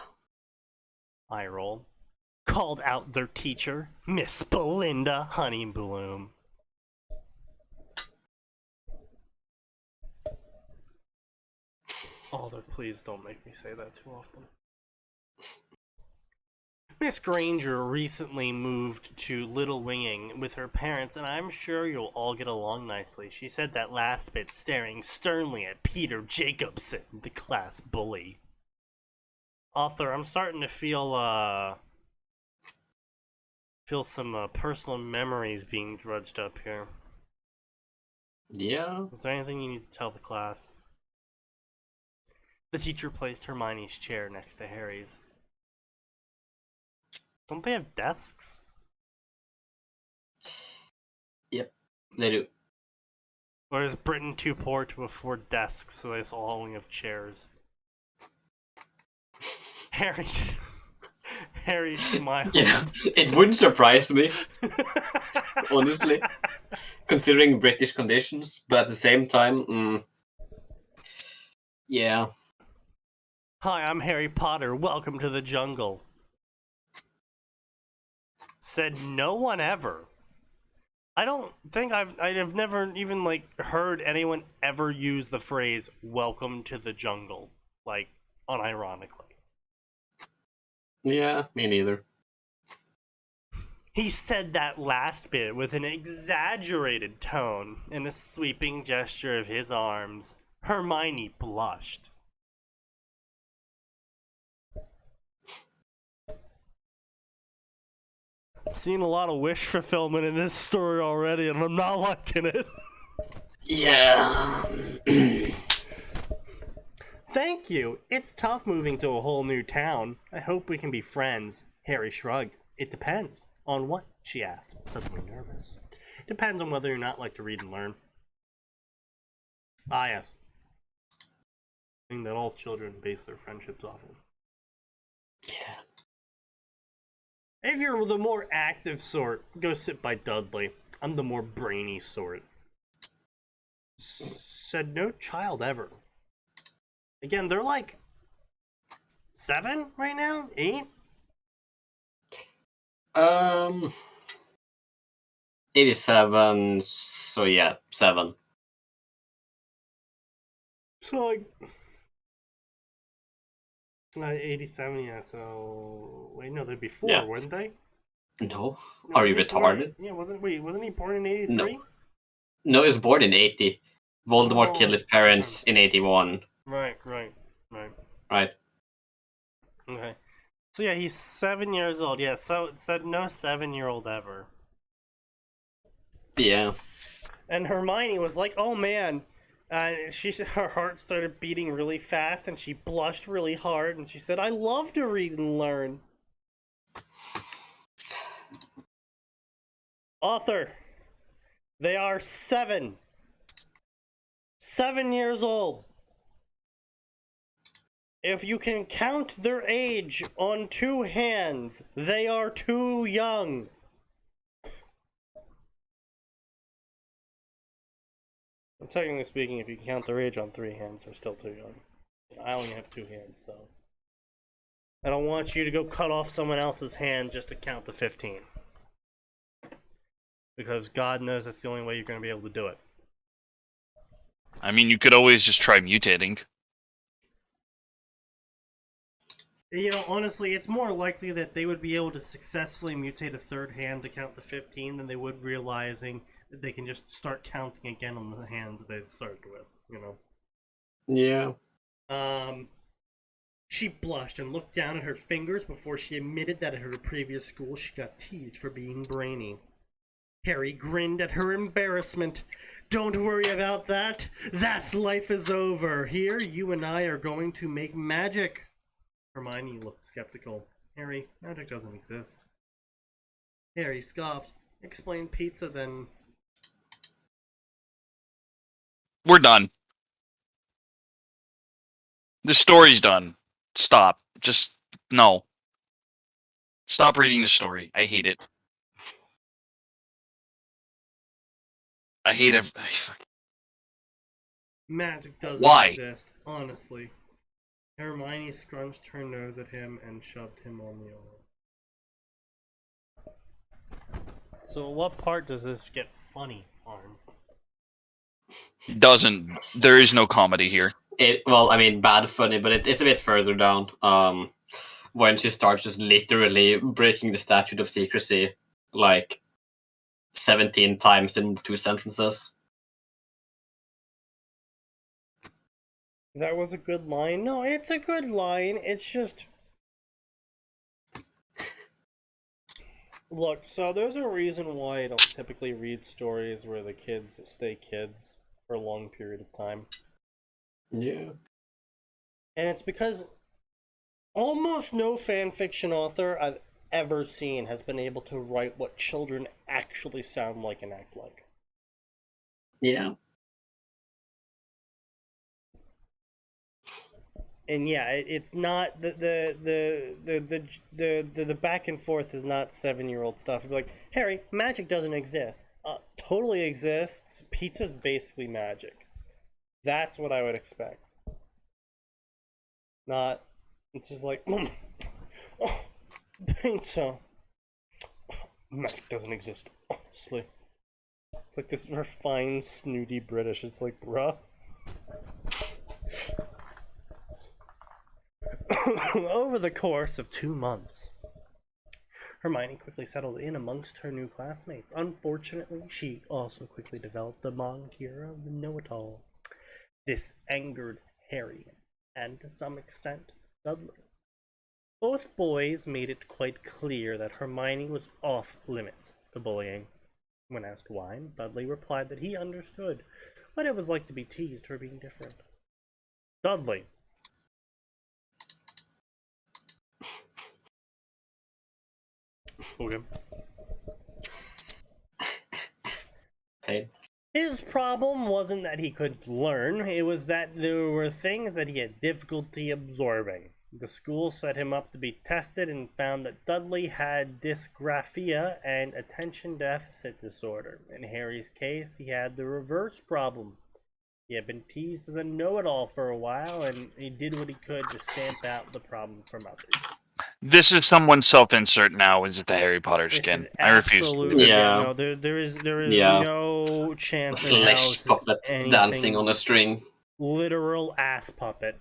Eye roll. Called out their teacher, Miss Belinda Honeybloom. Alder, please don't make me say that too often. Miss Granger recently moved to Little Winging with her parents, and I'm sure you'll all get along nicely. She said that last bit, staring sternly at Peter Jacobson, the class bully. Author, I'm starting to feel some personal memories being drudged up here. Yeah. Is there anything you need to tell the class? The teacher placed Hermione's chair next to Harry's. Don't they have desks? Yep, they do. Or is Britain too poor to afford desks, so they all only have chairs? Harry smiled. Yeah, it wouldn't surprise me, honestly, considering British conditions, but at the same time, yeah. Hi, I'm Harry Potter. Welcome to the jungle. Said no one ever. I don't think I've never even, like, heard anyone ever use the phrase "welcome to the jungle," like, unironically. Yeah, me neither. He said that last bit with an exaggerated tone and a sweeping gesture of his arms. Hermione blushed. Seen a lot of wish fulfillment in this story already, and I'm not liking it. Yeah. Thank you. It's tough moving to a whole new town. I hope we can be friends. Harry shrugged. It depends. On what? She asked, suddenly nervous. It depends on whether or not like to read and learn. Ah, yes. Thing that all children base their friendships off of. Yeah. If you're the more active sort, go sit by Dudley. I'm the more brainy sort. Said no child ever. Again, they're like 7 right now? 8? 87, so yeah, 7. So, like, 87, yeah, so... Wait, no, they'd be 4, Yeah. wouldn't they? No? Are you retarded? Yeah, wasn't he born in 83? No, he was born in 80. Voldemort killed his parents in 81. Right. Right. Okay. So yeah, he's 7 years old. Yeah, so it said no 7-year-old ever. Yeah. And Hermione was like, oh man. Her heart started beating really fast and she blushed really hard and she said, I love to read and learn. Author. They are 7. 7 years old. If you can count their age on 2 hands, they are too young. Technically speaking, if you can count their age on 3 hands, they're still too young. I only have 2 hands, so I don't want you to go cut off someone else's hand just to count to 15. Because God knows that's the only way you're going to be able to do it. I mean, you could always just try mutating. You know, honestly, it's more likely that they would be able to successfully mutate a 3rd hand to count to 15 than they would realizing that they can just start counting again on the hand that they started with, you know? Yeah. She blushed and looked down at her fingers before she admitted that at her previous school she got teased for being brainy. Harry grinned at her embarrassment. Don't worry about that. That life is over. Here, you and I are going to make magic. Hermione looked skeptical. Harry, magic doesn't exist. Harry scoffed. Explain pizza then. We're done. The story's done. Stop. Just, no. Stop reading the story. I hate it. I hate it. Magic doesn't Why? exist, honestly. Hermione scrunched her nose at him and shoved him on the arm. So what part does this get funny, Arm? Doesn't. There is no comedy here. Well, I mean, bad funny, but it's a bit further down. When she starts just literally breaking the statute of secrecy, like 17 times in 2 sentences. That was a good line. No, it's a good line. It's just... Look, so there's a reason why I don't typically read stories where the kids stay kids for a long period of time. Yeah. And it's because almost no fanfiction author I've ever seen has been able to write what children actually sound like and act like. Yeah. And yeah, it's not the back and forth is not 7-year-old stuff. It'd be like, Harry, magic doesn't exist. Totally exists. Pizza's basically magic. That's what I would expect. Not, it's just like, oh, pizza. Magic doesn't exist, honestly. It's like this refined, snooty British. It's like, bruh. Over the course of 2 months, Hermione quickly settled in amongst her new classmates. Unfortunately, she also quickly developed the moniker of the know-it-all. This angered Harry, and to some extent, Dudley. Both boys made it quite clear that Hermione was off limits to bullying. When asked why, Dudley replied that he understood what it was like to be teased for being different. Dudley. Okay. Pain. His problem wasn't that he could learn, it was that there were things that he had difficulty absorbing. The school set him up to be tested and found that Dudley had dysgraphia and attention deficit disorder. In Harry's case, he had the reverse problem. He had been teased as a know-it-all for a while, and he did what he could to stamp out the problem from others. This is someone's self-insert now. Is it the Harry Potter skin? I refuse to believe it. Yeah. No, there is Yeah. no chance in hell Flesh this is puppet anything dancing on a string. literal ass puppet.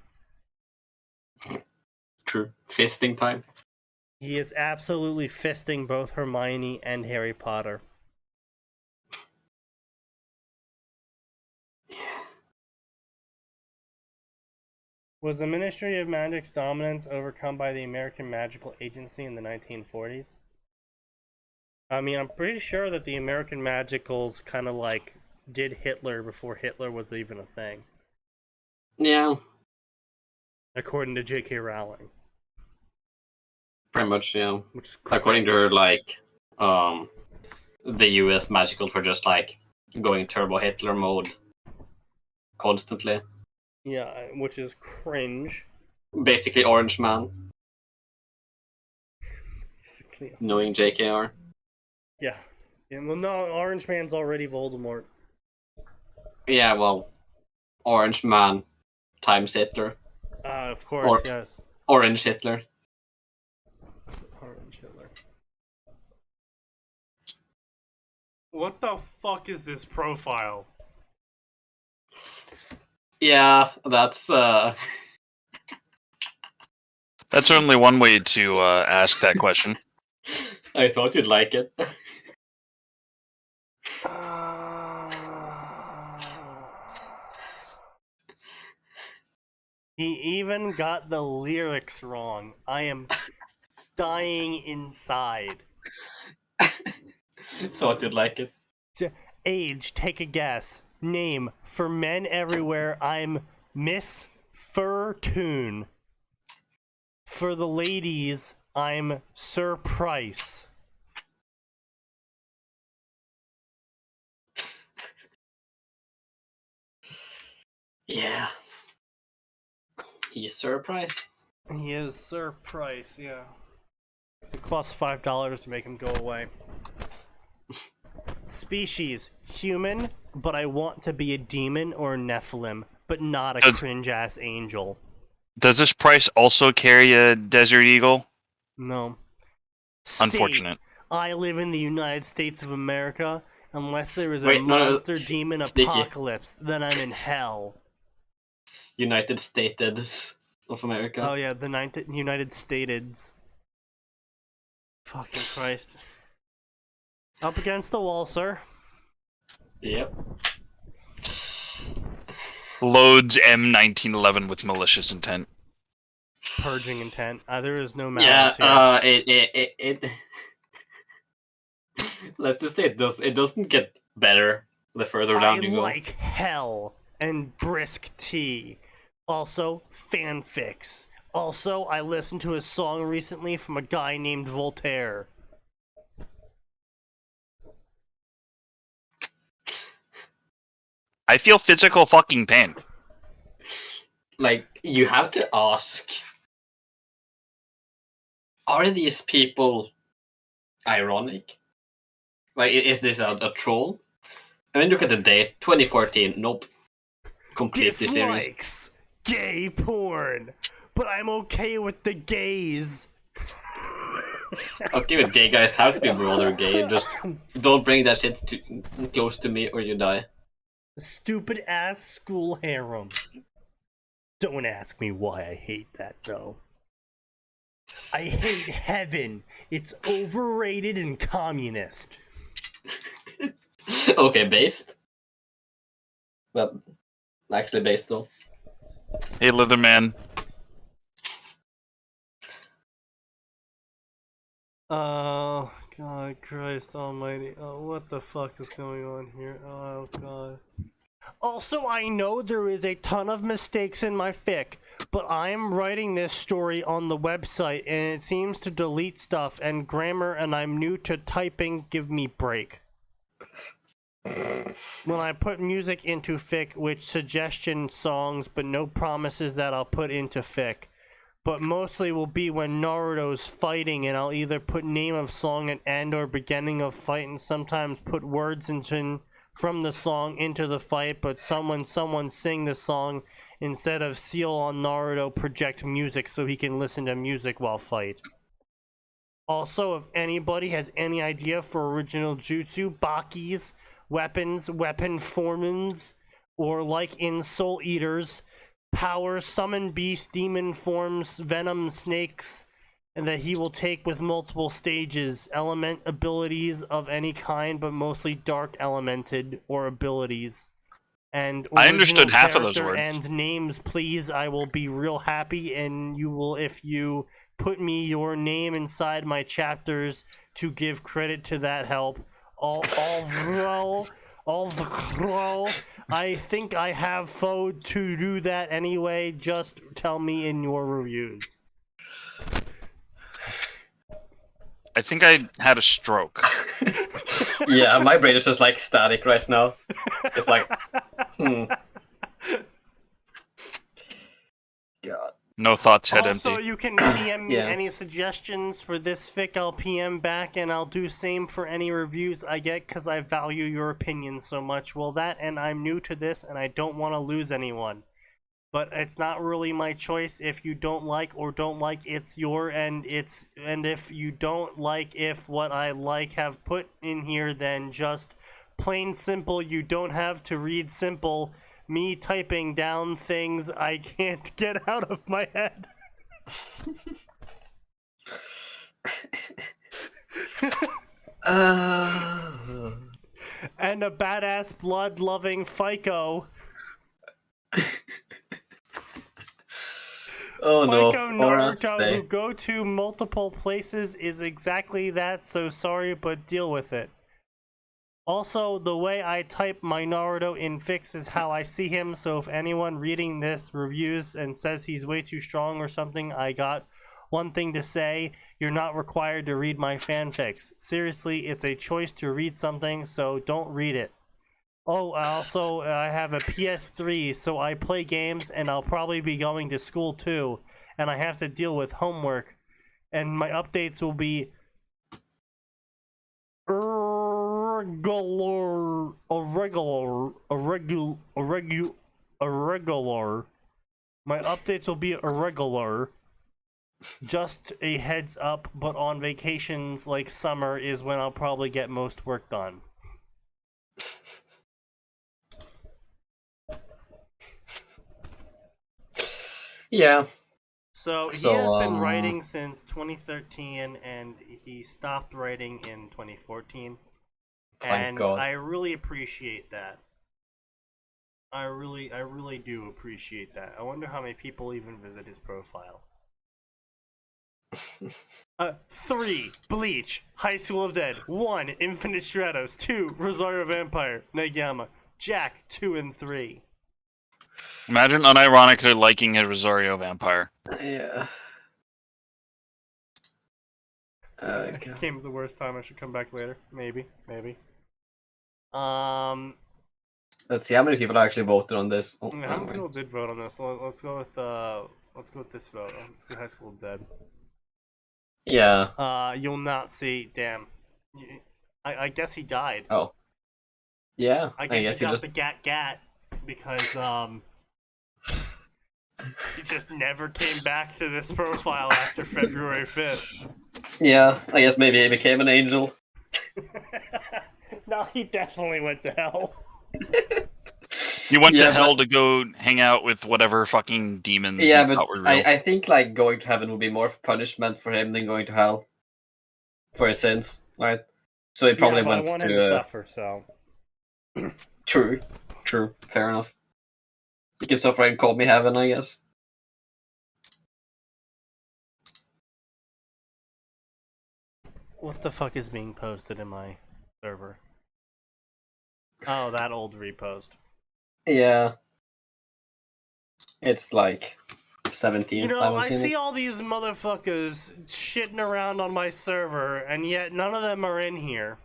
True. Fisting time. He is absolutely fisting both Hermione and Harry Potter. Was the Ministry of Magic's dominance overcome by the American Magical Agency in the 1940s? I mean, I'm pretty sure that the American Magicals kind of like did Hitler before Hitler was even a thing. Yeah. According to J.K. Rowling. Pretty much, yeah. Which is According to her, like, the US magical for just like going Turbo Hitler mode constantly. Yeah, which is cringe. Basically, Orange Man, Basically. knowing JKR. Yeah. Well, no, Orange Man's already Voldemort. Yeah, well, Orange Man times Hitler. Of course, yes. Orange Hitler. Orange Hitler. What the fuck is this profile? Yeah, that's That's certainly one way to ask that question. I thought you'd like it. He even got the lyrics wrong. I am dying inside. Thought you'd like it. Age, take a guess. Name, for men everywhere, I'm Miss Furtoon. For the ladies, I'm Sir Price. Yeah. He is Sir Price. He is Sir Price, yeah. It costs $5 to make him go away. Species, human, but I want to be a demon or a Nephilim, but not a cringe-ass angel. Does this price also carry a Desert Eagle? No. State, Unfortunate. I live in the United States of America. Unless there is a monster demon apocalypse, then I'm in hell. United States of America. Oh yeah, the United Stateds. Fucking Christ. Up against the wall, sir. Yep. Loads M1911 with malicious intent. Purging intent. There is no malice here. It let's just say it doesn't get better the further down you go. I like hell and brisk tea. Also, fanfics. Also, I listened to a song recently from a guy named Voltaire. I feel physical fucking pain. Like, you have to ask, are these people ironic? Like, is this a troll? And then look at the date, 2014. Nope. Completely serious. Dislikes gay porn, but I'm okay with the gays. Okay, with gay guys have to be brother gay. Just don't bring that shit too close to me or you die. Stupid ass school harem. Don't ask me why I hate that though. I hate heaven. It's overrated and communist. Okay, based. But actually based though. Hey, Leatherman. Oh, God, Christ almighty. Oh, what the fuck is going on here? Oh, God. Also, I know there is a ton of mistakes in my fic, but I am writing this story on the website, and it seems to delete stuff and grammar, and I'm new to typing. Give me break. When I put music into fic, which suggestion songs, but no promises that I'll put into fic. But mostly will be when Naruto's fighting, and I'll either put name of song and end or beginning of fight, and sometimes put words from the song into the fight, but someone sing the song instead of seal on Naruto project music so he can listen to music while fight. Also, if anybody has any idea for original jutsu, bakis, weapons, weapon formans, or like in Soul Eaters, power, summon beast, demon forms, venom, snakes, and that he will take with multiple stages, element abilities of any kind, but mostly dark elemented or abilities. And I understood half of those character words. And names, please. I will be real happy, and you will, if you put me your name inside my chapters to give credit to that help. Although I think I have food to do that anyway. Just tell me in your reviews. I think I had a stroke. Yeah, my brain is just like static right now. It's like, God. No thoughts, head Also, empty. you can PM me Yeah. any suggestions for this fic. I'll PM back, and I'll do same for any reviews I get because I value your opinion so much. Well, that and I'm new to this, and I don't want to lose anyone. But it's not really my choice. If you don't like, it's your and if you don't like if what I like have put in here, then just plain simple. You don't have to read simple. Me typing down things I can't get out of my head. And a badass blood-loving FICO. Oh no, FICO Aura, Naruto who stay. go to multiple places is exactly that, so sorry, but deal with it. Also, the way I type my Naruto in fics is how I see him, so if anyone reading this reviews and says he's way too strong or something, I got one thing to say: you're not required to read my fanfics. Seriously, it's a choice to read something, so don't read it. Oh, also, I have a PS3, so I play games, and I'll probably be going to school too, and I have to deal with homework, and my updates will be irregular. My updates will be irregular. Just a heads up, but on vacations like summer is when I'll probably get most work done. Yeah. So he So, has been writing since 2013, and he stopped writing in 2014. Thank And God. I really appreciate that. I really do appreciate that. I wonder how many people even visit his profile. 3. Bleach, High School of Dead. 1. Infinite Stratos. 2. Rosario Vampire, Negama. Jack 2 and 3. Imagine unironically liking a Rosario Vampire. Yeah. It came at the worst time. I should come back later. Maybe. Let's see how many people actually voted on this. Oh, How many people did vote on this? So let's go with this vote. Let's do High School of Dead. Yeah. You'll not see. Damn. I guess he died. Oh. Yeah. I guess he got just. the gat because he just never came back to this profile after February 5th. Yeah. I guess maybe he became an angel. No, he definitely went to hell. You went Yeah, to hell to go hang out with whatever fucking demons Yeah, you but thought were real. I think like going to heaven would be more of a punishment for him than going to hell for his sins, right? So he probably but I went want him to. to suffer. So True, fair enough. He can suffer and call me heaven, I guess. what the fuck is being posted in my server? Oh, that old repost. Yeah. It's like 17th You know, time I've I seen see it. all these motherfuckers shitting around on my server, and yet none of them are in here.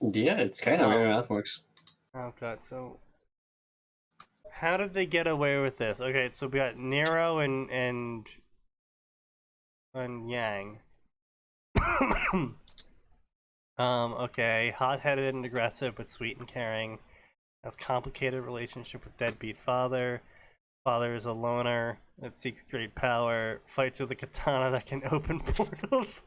Yeah, it's kind of weird how that works. Oh god, so how did they get away with this? Okay, so we got Nero and Yang. Okay, hot-headed and aggressive, but sweet and caring. Has complicated relationship with deadbeat father. Father is a loner that seeks great power. Fights with a katana that can open portals.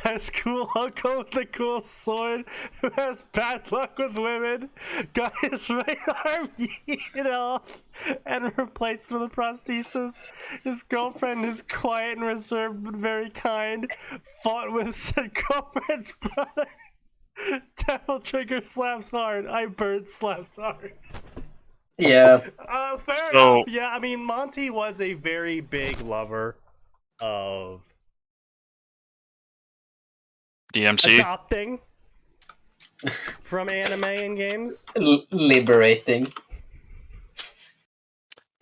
Has cool uncle with a cool sword who has bad luck with women. Got his right arm yeeted off and replaced with a prosthesis. His girlfriend is quiet and reserved but very kind. Fought with said girlfriend's brother. Devil Trigger slaps hard. I bird slaps hard. Yeah. Fair So- enough. Yeah, I mean, Monty was a very big lover of DMC. adopting from anime and games. Liberating.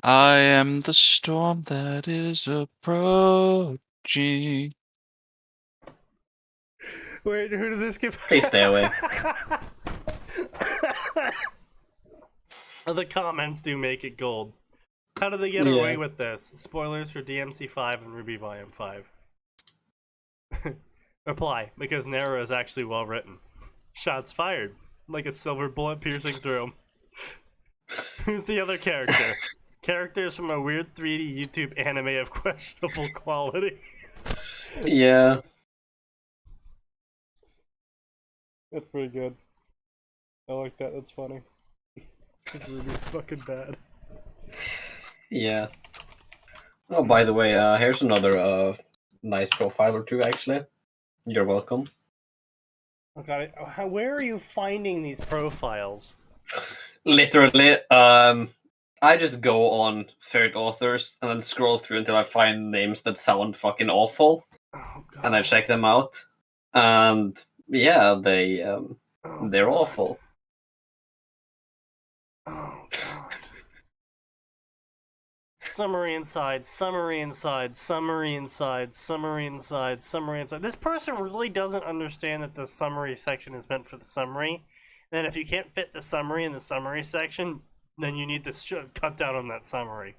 I am the storm that is approaching. Wait, who did this give? Please stay away. The comments do make it gold. How did they get away with this? Spoilers for DMC 5 and Ruby Volume 5. Reply, because Nero is actually well written. Shots fired, like a silver bullet piercing through him. Who's the other character? Characters from a weird 3D YouTube anime of questionable quality. Yeah. That's pretty good. I like that, that's funny. This Ruby's fucking bad. Yeah. Oh, by the way, here's another nice profile or two, actually. You're welcome. Oh god, where are you finding these profiles? Literally, I just go on third authors and then scroll through until I find names that sound fucking awful, Oh god. and I check them out. And yeah, they're awful. Oh god. Summary inside, summary inside, summary inside, summary inside, summary inside. This person really doesn't understand that the summary section is meant for the summary. And then if you can't fit the summary in the summary section, then you need to cut down on that summary.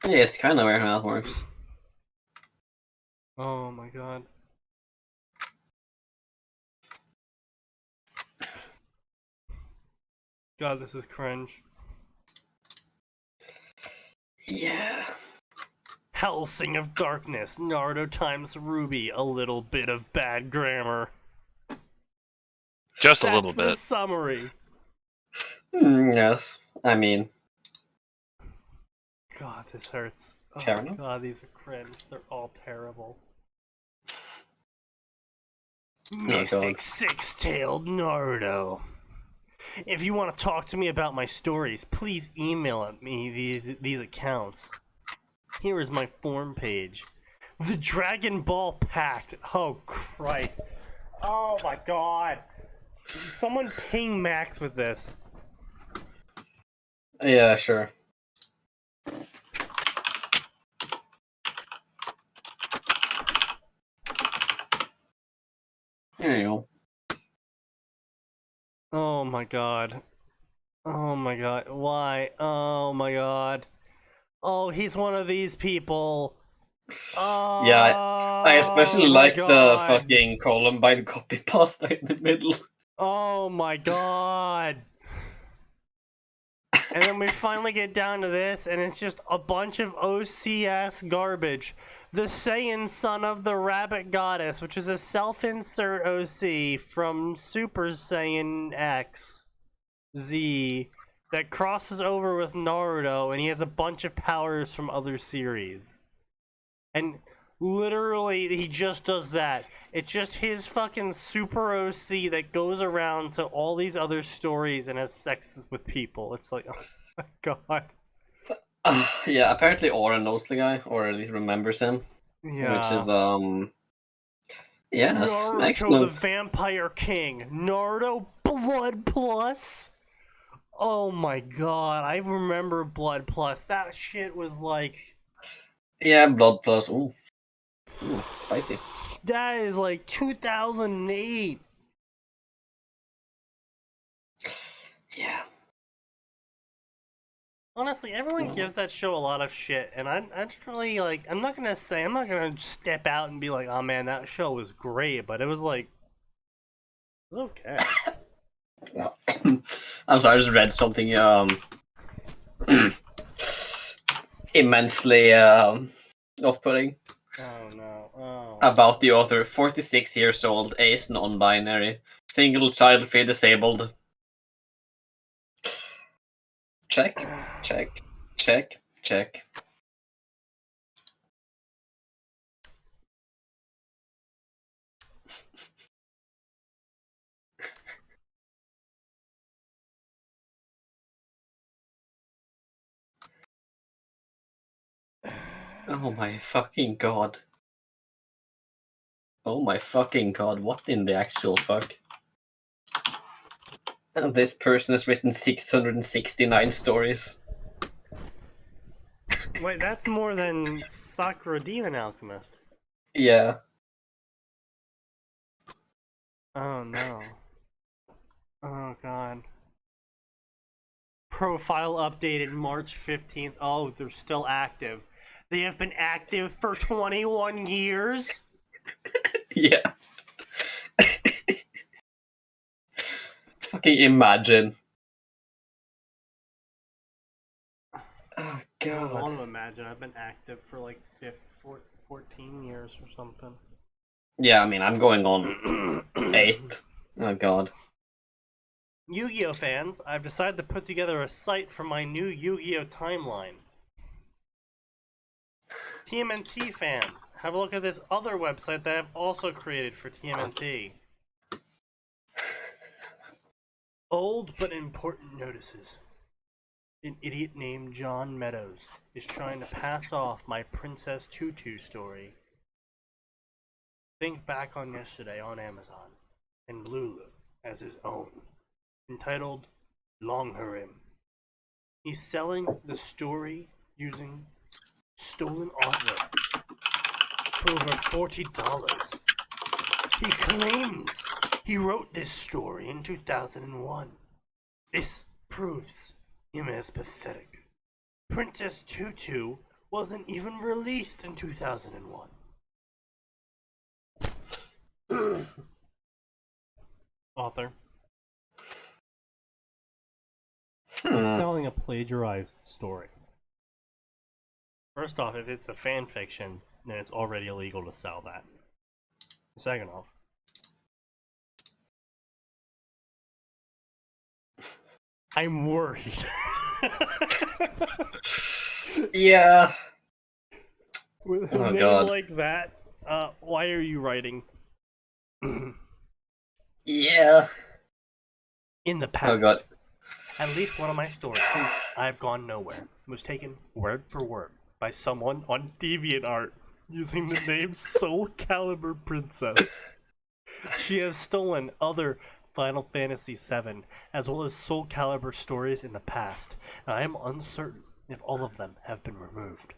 Yeah, it's kind of weird how that works. Oh my god. God, this is cringe. Yeah. Hellsing of Darkness, Naruto times Ruby, a little bit of bad grammar. Just a That's little the bit. summary. Yes. I mean, God, this hurts. Oh Fair my enough. god, these are cringe. They're all terrible. Mystic Six-Tailed Naruto. If you want to talk to me about my stories, please email at me these accounts. Here is my form page. The Dragon Ball Pact. Oh, Christ. Oh, my God. Someone ping Max with this. yeah, sure. There you go. Oh, my God. Oh, my God. Why? Oh, my God. Oh, he's one of these people. Oh, Yeah, I especially my like the God. fucking Columbine copy pasta in the middle. Oh my god. And then we finally get down to this, and it's just a bunch of OCS garbage. The Saiyan son of the Rabbit Goddess, which is a self-insert OC from Super Saiyan X Z that crosses over with Naruto, and he has a bunch of powers from other series. And literally, he just does that. It's just his fucking super OC that goes around to all these other stories and has sex with people. It's like, oh my god. Yeah, apparently Aura knows the guy, or at least remembers him. Yeah. Which is, yes, Naruto excellent. the Vampire King. Naruto Blood Plus. Oh my god, I remember Blood Plus. That shit was like... Yeah, Blood Plus. Ooh, spicy. That is like 2008. Yeah. Honestly, everyone gives that show a lot of shit, and I just really, like, I'm not gonna step out and be like, oh man, that show was great, but it was like, it was okay. I'm sorry, I just read something immensely off-putting Oh no, oh. about the author. 46 years old, ace non-binary, single child, free disabled. Check, check, check, check. Oh my fucking god. Oh my fucking god, what in the actual fuck? And this person has written 669 stories. Wait, that's more than Sakura Demon Alchemist. Yeah. Oh no. Oh god. Profile updated March 15th. Oh, they're still active. They have been active for 21 years? Yeah. Fucking imagine. Oh I don't god. want to imagine. I've been active for like 14 years or something. Yeah, I mean, I'm going on 8. Oh god. Yu-Gi-Oh fans, I've decided to put together a site for my new Yu-Gi-Oh timeline. TMNT fans, have a look at this other website that I've also created for TMNT. Old but important notices. An idiot named John Meadows is trying to pass off my Princess Tutu story. Think back on yesterday on Amazon and Lulu as his own, entitled Long Harem. He's selling the story using stolen artwork for over $40. He claims he wrote this story in 2001. This proves him as pathetic. Princess Tutu wasn't even released in 2001. Author. He's selling a plagiarized story. First off, if it's a fan fiction, then it's already illegal to sell that. Second off, I'm worried. Yeah. With a Oh, name God. like that, why are you writing? Yeah. In the past, Oh god. at least one of my stories, I've Gone Nowhere, was taken word for word by someone on DeviantArt using the name Soul Calibur Princess. She has stolen other Final Fantasy VII, as well as Soul Calibur stories in the past, and I am uncertain if all of them have been removed.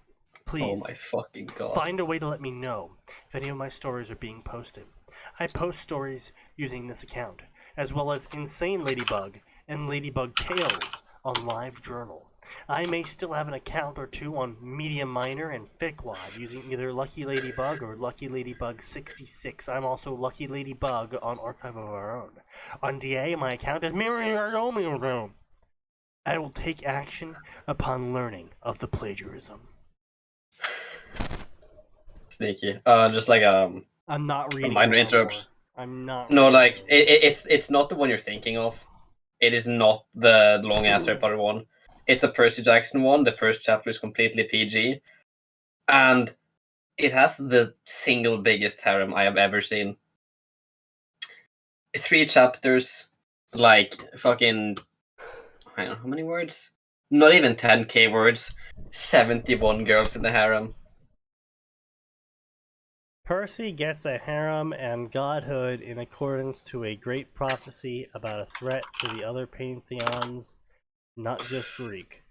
Please, Oh my fucking god. find a way to let me know if any of my stories are being posted. I post stories using this account, as well as Insane Ladybug and Ladybug Tales on LiveJournal. I may still have an account or two on Media Minor and Ficwad using either Lucky Ladybug or Lucky Ladybug 66. I'm also Lucky Ladybug on Archive of Our Own. On DA, my account is Miriam. I will take action upon learning of the plagiarism. Sneaky. Just like I'm not reading minor it interruption. anymore. I'm not. No, reading like it. it's not the one you're thinking of. It is not the long ass Harry Potter one. It's a Percy Jackson one. The first chapter is completely PG, and it has the single biggest harem I have ever seen. 3 chapters, like fucking. I don't know how many words. Not even 10k words. 71 girls in the harem. Percy gets a harem and godhood in accordance to a great prophecy about a threat to the other pantheons, not just Greek.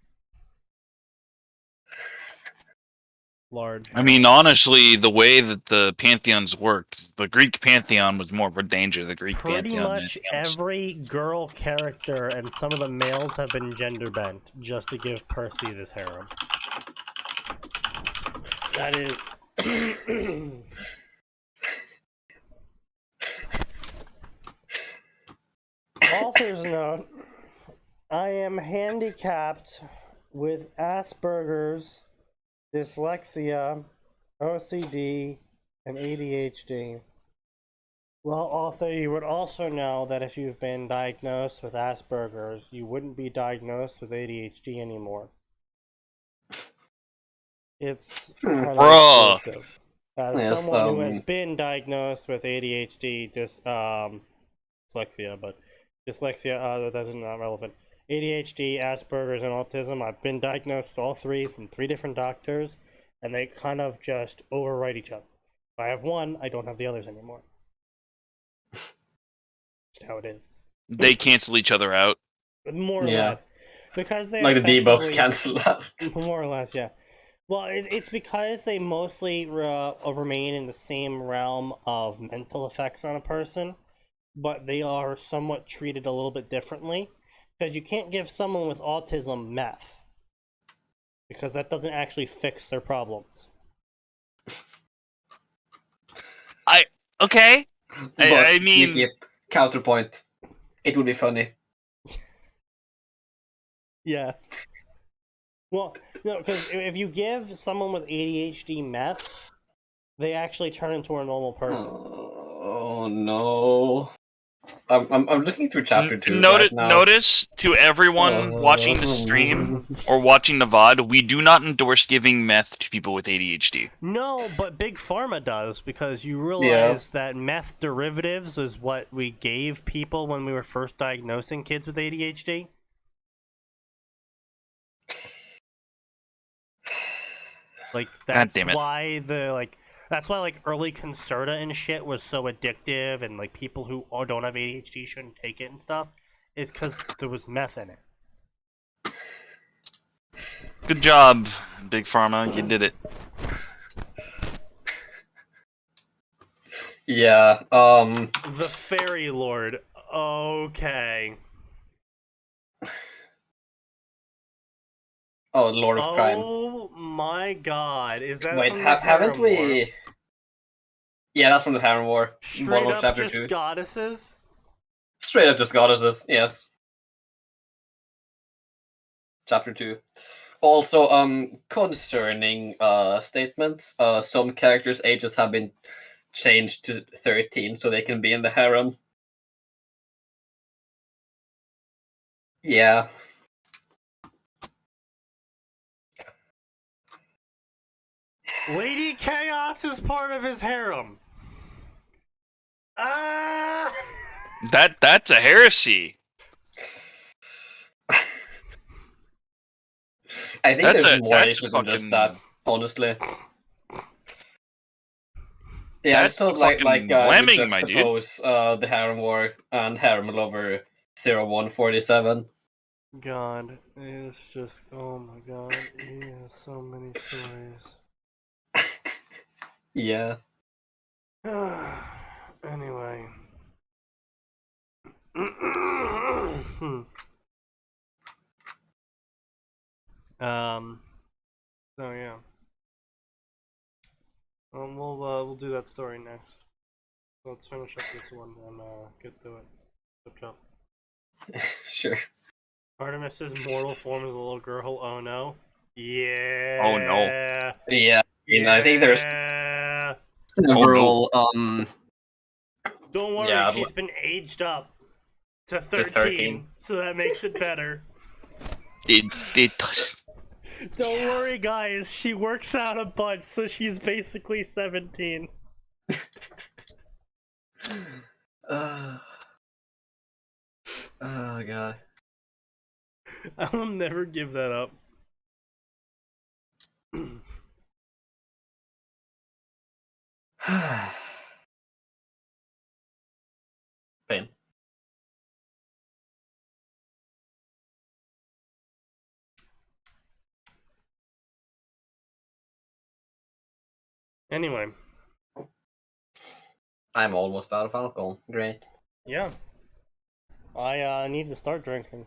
Large. I mean, honestly, the way that the pantheons worked, the Greek pantheon was more of a danger. The Greek Pretty pantheon. much every girl character and some of the males have been gender bent just to give Percy this harem. That is. Author's note: I am handicapped with Asperger's, dyslexia, OCD, and ADHD. Well, author, you would also know that if you've been diagnosed with Asperger's, you wouldn't be diagnosed with ADHD anymore. It's kind of Bruh. exclusive. As Yes, someone who has been diagnosed with ADHD, dyslexia, but dyslexia, that's not relevant. ADHD, Asperger's, and autism, I've been diagnosed with all three from 3 different doctors, and they kind of just overwrite each other. If I have one, I don't have the others anymore. Just how it is. They cancel each other out. More or Yeah. less. Because they Like the debuffs effectively- cancel out. More or less, yeah. Well, it's because they mostly remain in the same realm of mental effects on a person. but they are somewhat treated a little bit differently. Because you can't give someone with autism meth. Because that doesn't actually fix their problems. Okay. But I mean, sneaky counterpoint. It would be funny. Yes. Well, no, because if you give someone with ADHD meth, they actually turn into a normal person. Oh no. I'm looking through chapter 2 right now. Notice to everyone watching the stream or watching the VOD, we do not endorse giving meth to people with ADHD. No, but Big Pharma does, because you realize that meth derivatives is what we gave people when we were first diagnosing kids with ADHD. Like, that's why that's why early Concerta and shit was so addictive, and like people who don't have ADHD shouldn't take it and stuff. It's because there was meth in it. Good job, Big Pharma. You did it. Yeah. The Fairy Lord. Okay. Oh, Lord of Crime. Oh my God! Is that Wait? from the Haven't Harem we? War? Yeah, that's from the Harem War. Straight up chapter just 2. goddesses? Straight up just goddesses. Yes. Chapter 2. Also, concerning statements, some characters' ages have been changed to 13 so they can be in the harem. Yeah. Lady Chaos is part of his harem. Ah! That's a heresy. I think there's more issues than just that, honestly. Yeah, that's so lemming, my dude. The Harem War and Harem Lover 0147. God, it's just, oh my God, he has so many stories. Yeah. Anyway. So yeah. We'll do that story next. Let's finish up this one and get to it. Chop. Sure. Artemis's mortal form is a little girl. Oh no. Yeah. Oh no. Yeah. I think there's several Don't worry, she's been aged up to 13, so that makes it better. It doesn't. Don't worry, guys. She works out a bunch, so she's basically 17. Oh God. I'll never give that up. Pain. Anyway. I'm almost out of alcohol. Great. Yeah. I need to start drinking.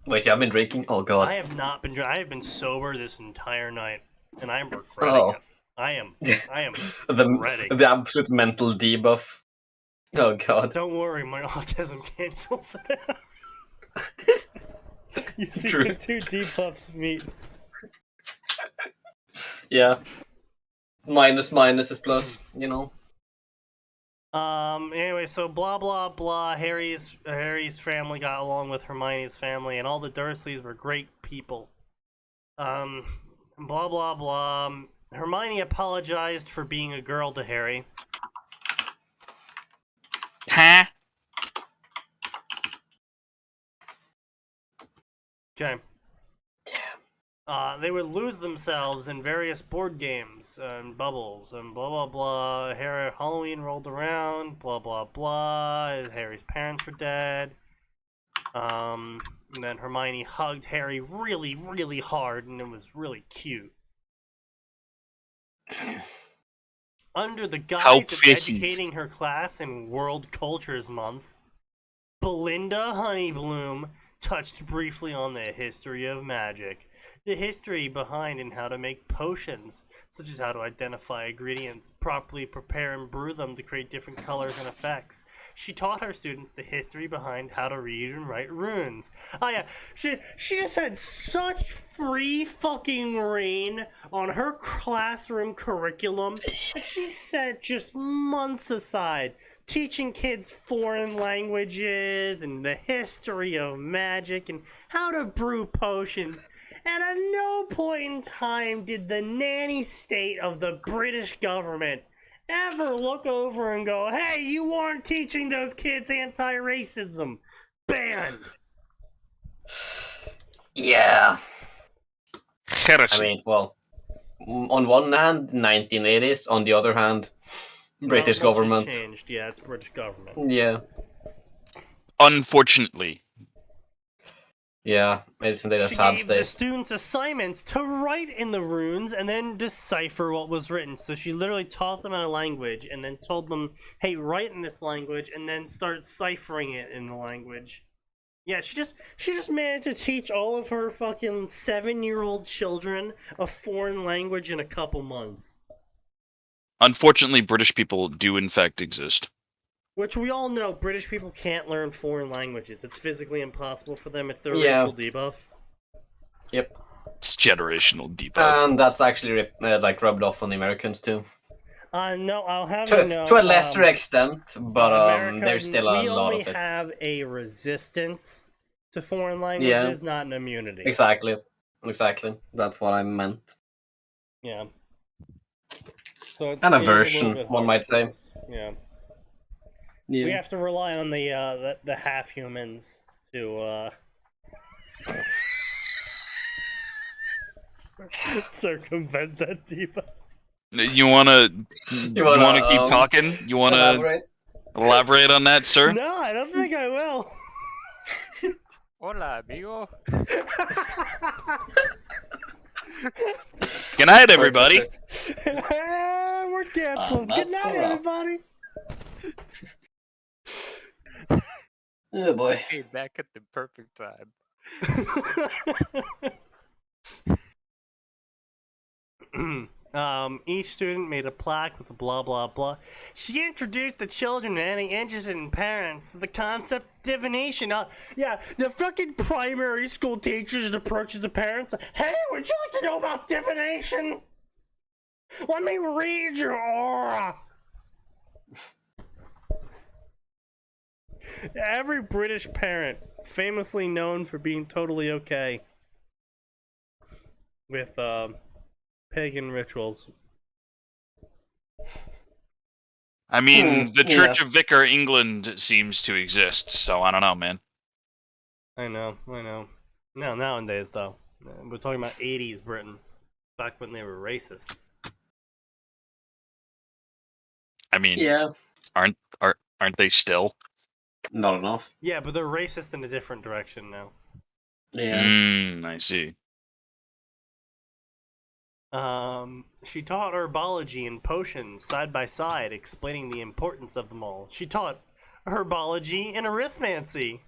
Wait, you have been drinking? Oh God. I have not been drinking. I have been sober this entire night, and I'm regretting it. I am regretting the absolute mental debuff. Oh God. Don't worry, my autism cancels it out. You see True. the two debuffs meet. Yeah. Minus is plus, you know. Anyway, so blah blah blah. Harry's family got along with Hermione's family, and all the Dursleys were great people. Blah blah blah. Hermione apologized for being a girl to Harry. Huh? Okay. They would lose themselves in various board games and bubbles and blah blah blah. Halloween rolled around, blah blah blah. Harry's parents were dead. And then Hermione hugged Harry really, really hard, and it was really cute. Under the guise How of pretty. educating her class in World Cultures Month, Belinda Honeybloom touched briefly on the history of magic, the history behind and how to make potions, such as how to identify ingredients, properly prepare and brew them to create different colors and effects. She taught her students the history behind how to read and write runes. Oh yeah, she just had such free fucking reign on her classroom curriculum that she set just months aside teaching kids foreign languages and the history of magic and how to brew potions. And at no point in time did the nanny state of the British government ever look over and go, hey, you aren't teaching those kids anti-racism. Banned. Yeah. Heresy. I mean, well, on one hand, 1980s. On the other hand, British Not much has government. changed. Yeah, it's British government. Yeah. Unfortunately. Yeah, isn't it a She sad gave the state? students assignments to write in the runes and then decipher what was written. So she literally taught them in a language and then told them, hey, write in this language and then start ciphering it in the language. Yeah, she just managed to teach all of her fucking 7-year-old children a foreign language in a couple months. Unfortunately, British people do in fact exist. Which we all know, British people can't learn foreign languages. It's physically impossible for them. It's their Yeah. racial debuff. Yep. It's generational debuff. And that's actually like rubbed off on the Americans too. No, I'll have you know. To a lesser extent, but America, there's still a we lot only of it. have a resistance to foreign languages, not an immunity. Exactly. That's what I meant. Yeah. So An it is a aversion, little bit one hard might for say. us. Yeah. We have to rely on the half humans to circumvent that debuff. You wanna keep talking? You wanna elaborate on that, sir? No, I don't think I will. Hola, amigo. Good night, everybody. We're canceled. Good that's night, a wrap. everybody. Oh boy. Hey, back at the perfect time. Each student made a plaque with a blah blah blah. She introduced the children and any interested in parents to the concept of divination. Yeah, the fucking primary school teachers approaches the parents. Hey, would you like to know about divination? Let me read your aura. Every British parent, famously known for being totally okay with pagan rituals. I mean, the Church of yes. Vicar England seems to exist, so I don't know, man. I know. No, nowadays though, we're talking about 80s Britain, back when they were racist. I mean, Yeah. aren't they still? Not enough. Yeah, but they're racist in a different direction now. Yeah. I see. She taught herbology and potions side by side, explaining the importance of them all. She taught herbology and arithmancy.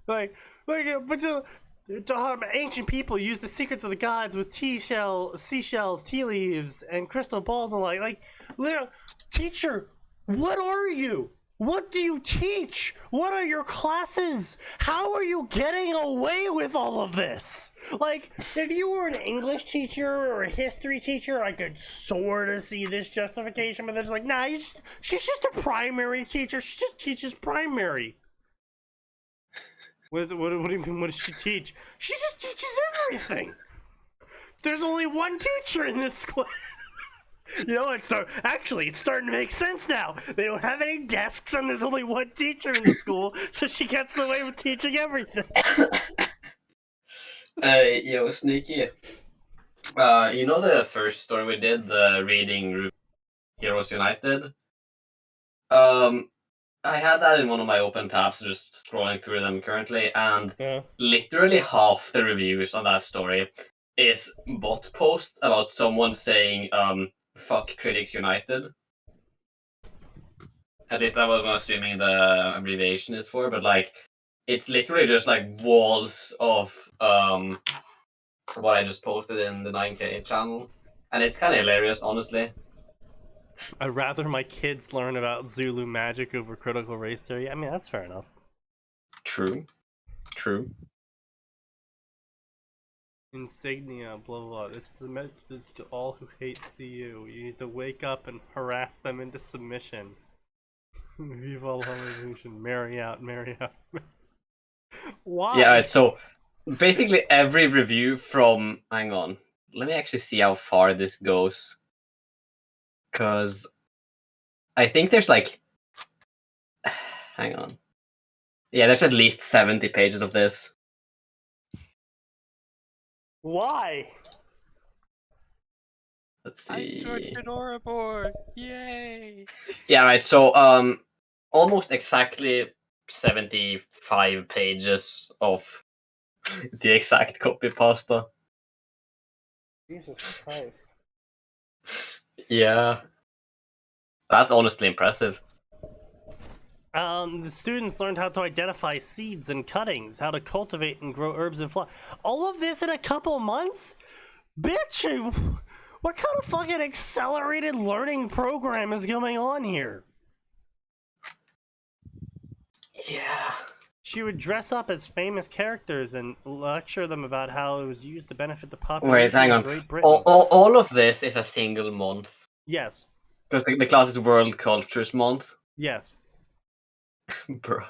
But ancient people used the secrets of the gods with seashells, tea leaves, and crystal balls and like little teacher, what are you? What do you teach? What are your classes? How are you getting away with all of this? Like, if you were an English teacher or a history teacher, I could sort of see this justification, but it's like, nah, she's just a primary teacher. She just teaches primary. What do you mean, what does she teach? She just teaches everything. There's only one teacher in this school. You know, it's starting to make sense now. They don't have any desks, and there's only one teacher in the school, so she gets away with teaching everything. Yo, Sneaky. You know the first story we did, the reading Heroes United? I had that in one of my open tabs, just scrolling through them currently, and literally half the reviews on that story is bot posts about someone saying, fuck Critics United. At least that was what I'm assuming the abbreviation is for, but like it's literally just like walls of what I just posted in the 9K channel. And it's kinda hilarious, honestly. I'd rather my kids learn about Zulu magic over critical race theory. I mean, that's fair enough. True. Insignia, blah blah. This is a message to all who hate CU. You need to wake up and harass them into submission. Viva la revolution. Marry out, marry out. Why? Yeah, right, so basically every review from hang on. Let me actually see how far this goes. Cause I think there's like hang on. Yeah, there's at least 70 pages of this. Why? Let's I'm see. George Fedora board. Yay! Yeah, right. So, almost exactly 75 pages of the exact copy pasta. Jesus Christ. Yeah, that's honestly impressive. The students learned how to identify seeds and cuttings, how to cultivate and grow herbs and flowers. All of this in a couple months? Bitch, what kind of fucking accelerated learning program is going on here? Yeah. She would dress up as famous characters and lecture them about how it was used to benefit the population Wait, hang of on. Great Britain. All of this is a single month Yes. because the class is World Cultures Month, Yes. bro.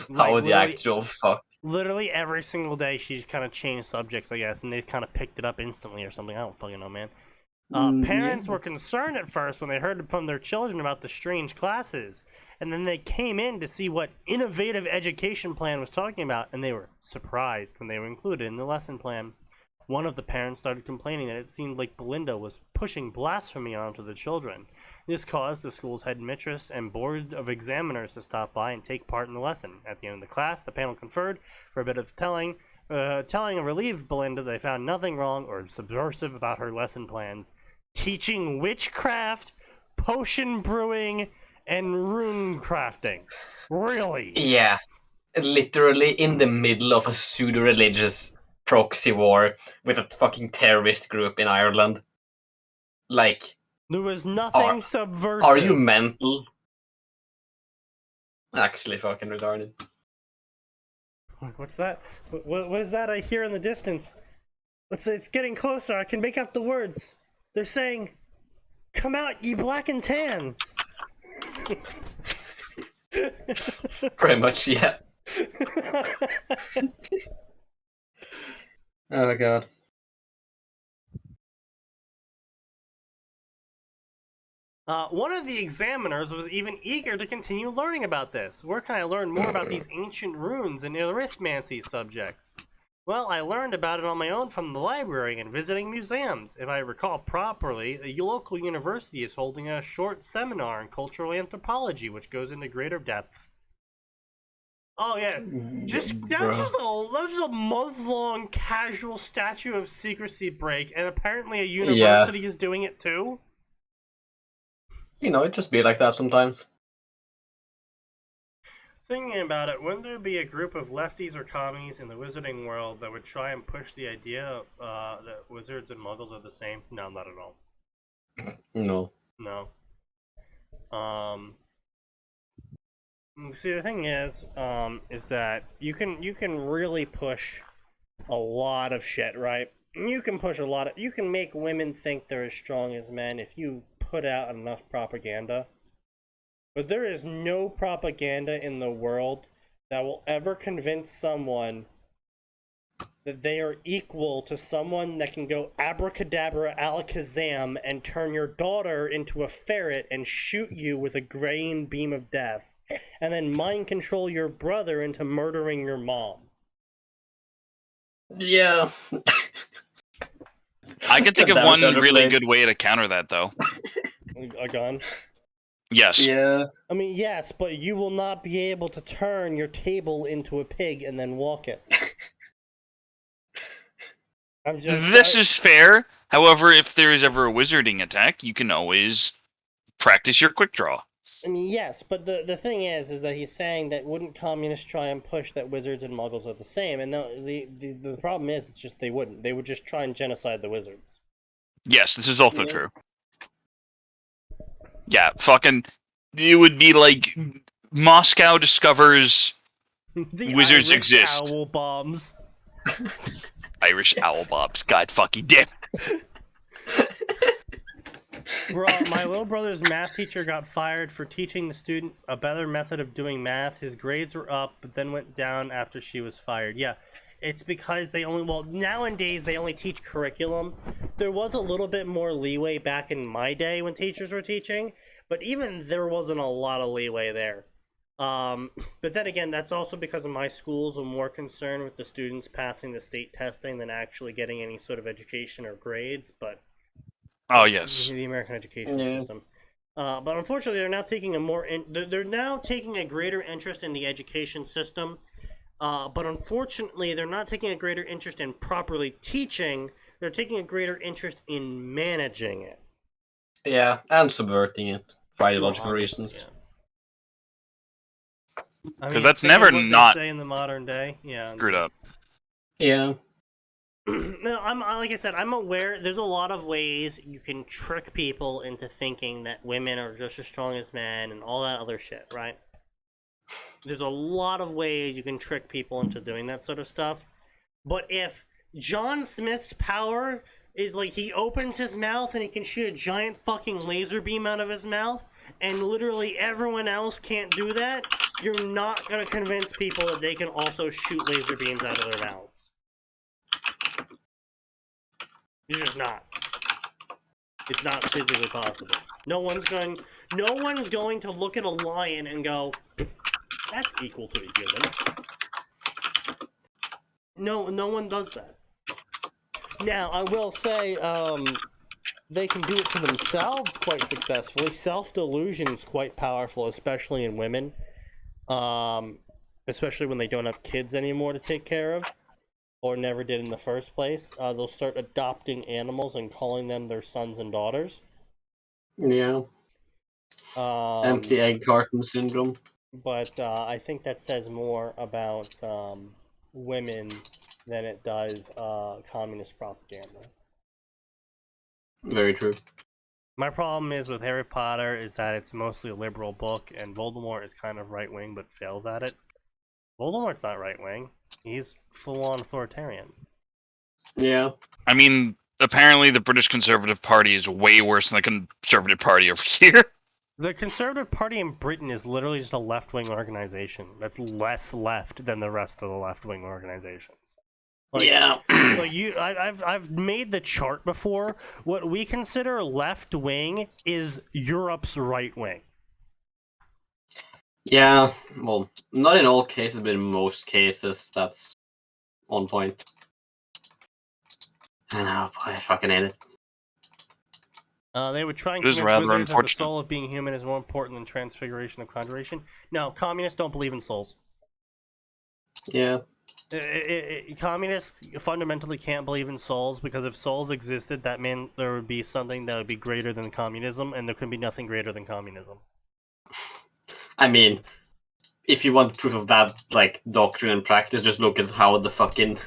Like, How the literally- actual fuck? Literally every single day she's kind of changed subjects, I guess, and they kind of picked it up instantly or something. I don't fucking know, man. Parents were concerned at first when they heard from their children about the strange classes, and then they came in to see what innovative education plan was talking about, and they were surprised when they were included in the lesson plan. One of the parents started complaining that it seemed like Belinda was pushing blasphemy onto the children. This caused the school's headmistress and board of examiners to stop by and take part in the lesson. At the end of the class, the panel conferred for a bit of telling and relieved Belinda they found nothing wrong or subversive about her lesson plans. Teaching witchcraft, potion brewing, and rune crafting. Really? Yeah, literally in the middle of a pseudo-religious proxy war with a fucking terrorist group in Ireland. Like, There was nothing subversive. are you mental? Actually, fucking retarded. What's that? What is that I hear in the distance? It's getting closer. I can make out the words. They're saying, "Come out, ye black and tans." Pretty much, yeah. Oh god. One of the examiners was even eager to continue learning about this. Where can I learn more about these ancient runes and arithmancy subjects? Well, I learned about it on my own from the library and visiting museums. If I recall properly, a local university is holding a short seminar in cultural anthropology, which goes into greater depth. Oh yeah, that was just a month-long casual statute of secrecy break, and apparently a university is doing it too. You know, it just be like that sometimes. Thinking about it, wouldn't there be a group of lefties or commies in the wizarding world that would try and push the idea that wizards and muggles are the same? No, not at all. No. No. See, the thing is that you can really push a lot of shit, right? You can push a lot of, you can make women think they're as strong as men if you put out enough propaganda. But there is no propaganda in the world that will ever convince someone that they are equal to someone that can go abracadabra alakazam and turn your daughter into a ferret and shoot you with a graying beam of death, and then mind control your brother into murdering your mom. Yeah. I can think of one really good way to counter that, though. A gun? Yes. Yeah. I mean, yes, but you will not be able to turn your table into a pig and then walk it. This is fair. However, if there is ever a wizarding attack, you can always practice your quick draw. I mean, yes, but the thing is that he's saying that wouldn't communists try and push that wizards and muggles are the same? And the problem is, it's just they wouldn't. They would just try and genocide the wizards. Yes, this is also true. Yeah, fucking, it would be like Moscow discovers The wizards Irish exist. owl bombs. Irish owl bombs. God fucking damn. Bro, my little brother's math teacher got fired for teaching the student a better method of doing math. His grades were up, but then went down after she was fired. Yeah, it's because nowadays they only teach curriculum. There was a little bit more leeway back in my day when teachers were teaching, but even there wasn't a lot of leeway there. But then again, that's also because of my schools are more concerned with the students passing the state testing than actually getting any sort of education or grades, but Oh, yes. the American education system. But unfortunately, they're now taking they're now taking a greater interest in the education system. But unfortunately, they're not taking a greater interest in properly teaching. They're taking a greater interest in managing it. Yeah, and subverting it for ideological reasons. I Because that's never what not they say in the modern day. Yeah, screwed up. Yeah. No, like I said, I'm aware there's a lot of ways you can trick people into thinking that women are just as strong as men and all that other shit, right? There's a lot of ways you can trick people into doing that sort of stuff. But if John Smith's power is like he opens his mouth and he can shoot a giant fucking laser beam out of his mouth, and literally everyone else can't do that, you're not gonna convince people that they can also shoot laser beams out of their mouths. You're just not. It's not physically possible. No one's going to look at a lion and go, that's equal to a human. No one does that. Now, I will say, they can do it to themselves quite successfully. Self-delusion is quite powerful, especially in women. Especially when they don't have kids anymore to take care of. Or never did in the first place. They'll start adopting animals and calling them their sons and daughters. Yeah. Empty egg carton syndrome. But I think that says more about women than it does communist propaganda. Very true. My problem is with Harry Potter is that it's mostly a liberal book, and Voldemort is kind of right-wing but fails at it. Voldemort's not right-wing. He's full-on authoritarian. Yeah. I mean, apparently the British Conservative Party is way worse than the Conservative Party over here. The Conservative Party in Britain is literally just a left-wing organization that's less left than the rest of the left-wing organizations. Like, yeah. I've made the chart before. What we consider left-wing is Europe's right-wing. Yeah, well, not in all cases, but in most cases, that's on point. I know, I fucking hate it. They would try and It is convince rather wizards that the unfortunate. soul of being human is more important than transfiguration of conjuration. No, communists don't believe in souls. Yeah. Communists fundamentally can't believe in souls because if souls existed, that meant there would be something that would be greater than communism, and there could be nothing greater than communism. I mean, if you want proof of that, like, doctrine and practice, just look at how the fucking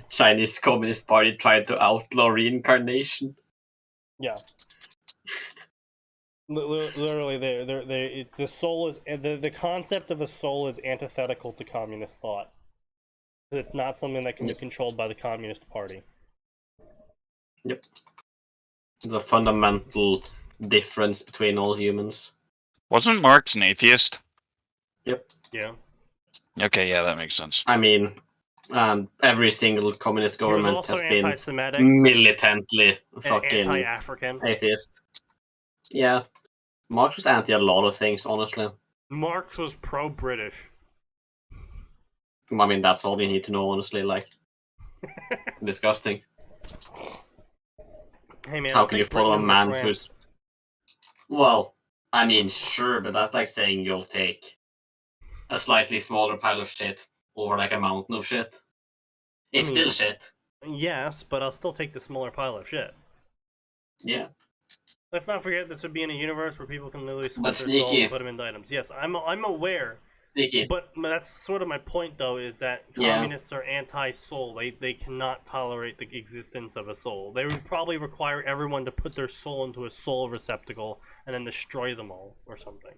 Chinese Communist Party tried to outlaw reincarnation. Yeah. Literally, the soul is the concept of a soul is antithetical to communist thought. It's not something that can be controlled by the Communist Party. Yep. There's a fundamental difference between all humans. Wasn't Marx an atheist? Yep. Yeah. Okay, yeah, that makes sense. I mean, every single communist government also has been anti-Semitic militantly and fucking anti-African. atheist. Yeah. Marx was anti a lot of things, honestly. Marx was pro-British. I mean, that's all you need to know, honestly. Like, disgusting. Hey man, How can you follow a man who's... Well, I mean, sure, but that's like saying you'll take a slightly smaller pile of shit over like a mountain of shit. It's still shit. Yes, but I'll still take the smaller pile of shit. Yeah. Let's not forget this would be in a universe where people can literally split But their soul Sneaky. and put them into items. Yes, I'm aware. Sneaky. But that's sort of my point, though, is that Yeah. communists are anti-soul. They cannot tolerate the existence of a soul. They would probably require everyone to put their soul into a soul receptacle and then destroy them all or something.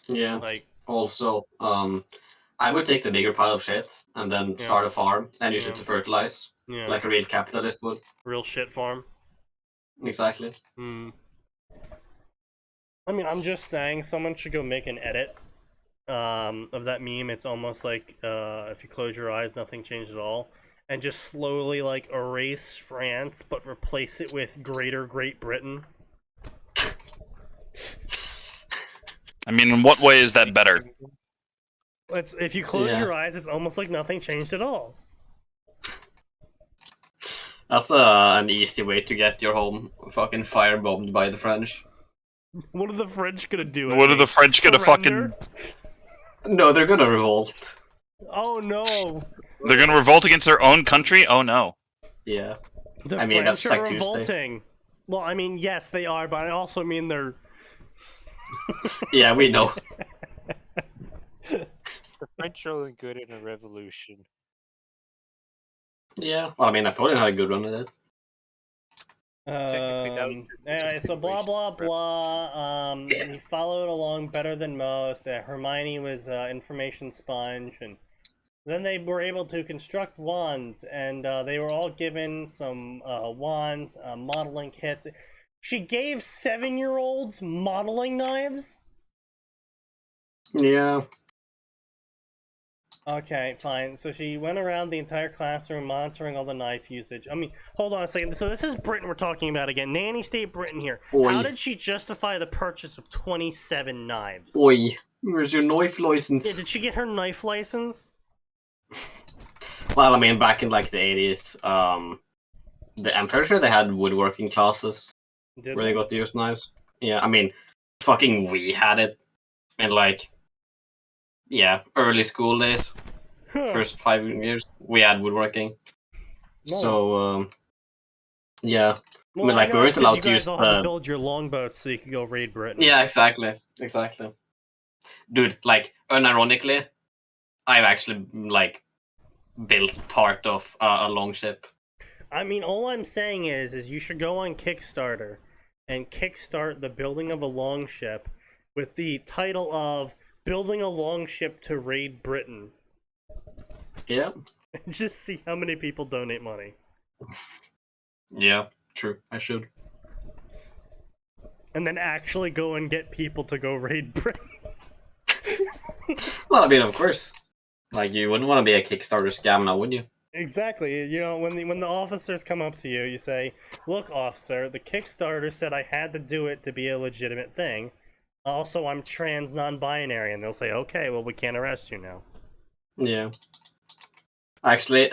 Yeah. Like, Also, I would take the bigger pile of shit and then start a farm and use it to fertilize, yeah, like a real capitalist would. real shit farm. Exactly. Hmm. I mean, I'm just saying someone should go make an edit of that meme. It's almost like if you close your eyes, nothing changed at all, and just slowly like erase France, but replace it with Greater Great Britain. I mean, in what way is that better? It's if you close Yeah. your eyes, it's almost like nothing changed at all. That's an easy way to get your home fucking firebombed by the French. What are the French gonna do? What are the French gonna Surrender? No, they're gonna revolt. Oh no! They're gonna revolt against their own country? Oh no. Yeah. The I mean, French that's are like Tuesday. revolting. Well, I mean, yes, they are, but I also mean they're. Yeah, we know. The French are only good in a revolution. Yeah. Well, I mean, Napoleon had a good run at it. Technically, that was Anyway, so blah blah blah. He followed along better than most. Hermione was information sponge, and then they were able to construct wands, and they were all given some wands, modeling kits. She gave 7-year-olds modeling knives. Yeah. Okay, fine. So she went around the entire classroom monitoring all the knife usage. I mean, hold on a second. So this is Britain we're talking about again. Nanny State Britain here. Oi. How did she justify the purchase of 27 knives? Oi. Where's your knife license? Yeah, did she get her knife license? Well, I mean, back in like the 80s, I'm pretty sure they had woodworking classes Did where they got to use knives. Yeah, I mean, fucking we had it in like, yeah, early school days. Huh. First 5 years, we had woodworking. No. So, yeah. Well, mean, like, I know we it's weren't 'cause allowed you to guys use all had to the- build your longboats so you could go raid Britain. Yeah, exactly. Exactly. Dude, like, unironically, I've actually, like, built part of a longship. I mean, all I'm saying is you should go on Kickstarter and kickstart the building of a longship with the title of "Building a Longship to Raid Britain." Yeah. And just see how many people donate money. Yeah, true. I should. And then actually go and get people to go raid Britain. Well, I mean, of course. Like, you wouldn't want to be a Kickstarter scam now, would you? Exactly. You know, when the officers come up to you, you say, "Look, officer, the Kickstarter said I had to do it to be a legitimate thing. Also, I'm trans non-binary," and they'll say, "Okay, well, we can't arrest you now." Yeah. Actually,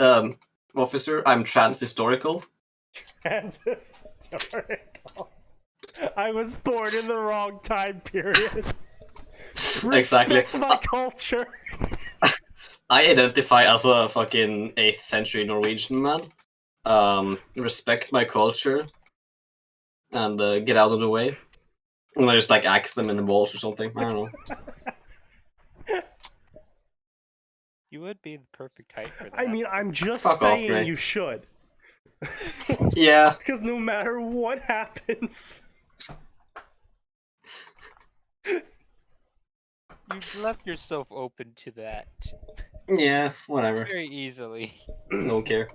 officer, I'm trans-historical. Trans historical. I was born in the wrong time period. Exactly. Respect my culture. I identify as a fucking 8th century Norwegian man. Respect my culture. And get out of the way. And I just, like, axe them in the balls or something. I don't know. You would be the perfect height for that. I mean, I'm just Fuck off, saying Ray. you should. Yeah. Because no matter what happens... You've left yourself open to that Yeah, whatever. very easily. Don't care.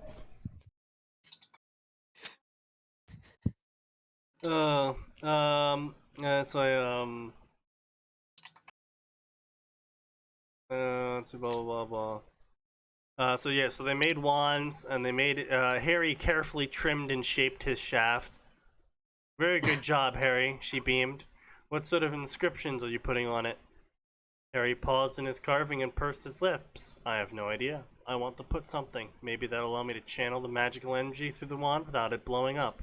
So let's see, blah blah blah blah. So yeah, so they made wands, and they made Harry carefully trimmed and shaped his shaft. Very good job, Harry. She beamed. What sort of inscriptions are you putting on it? Harry paused in his carving and pursed his lips. I have no idea. I want to put something. Maybe that'll allow me to channel the magical energy through the wand without it blowing up.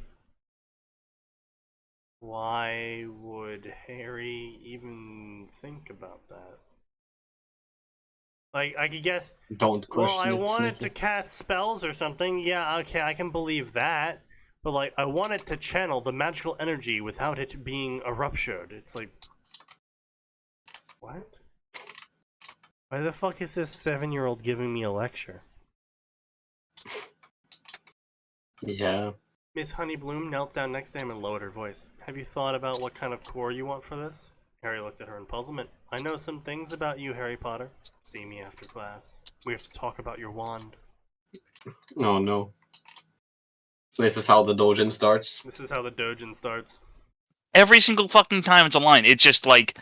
Why would Harry even think about that? Like, I could guess, Don't question well, I it. wanted to Sneaky. cast spells or something. Yeah, okay, I can believe that. But like, I want it to channel the magical energy without it being ruptured. It's like, what? Why the fuck is this 7-year-old giving me a lecture? Yeah. Miss Honeybloom knelt down next to him and lowered her voice. Have you thought about what kind of core you want for this? Harry looked at her in puzzlement. I know some things about you, Harry Potter. See me after class. We have to talk about your wand. Oh no. This is how the doujin starts. This is how the doujin starts. Every single fucking time it's a line, it's just like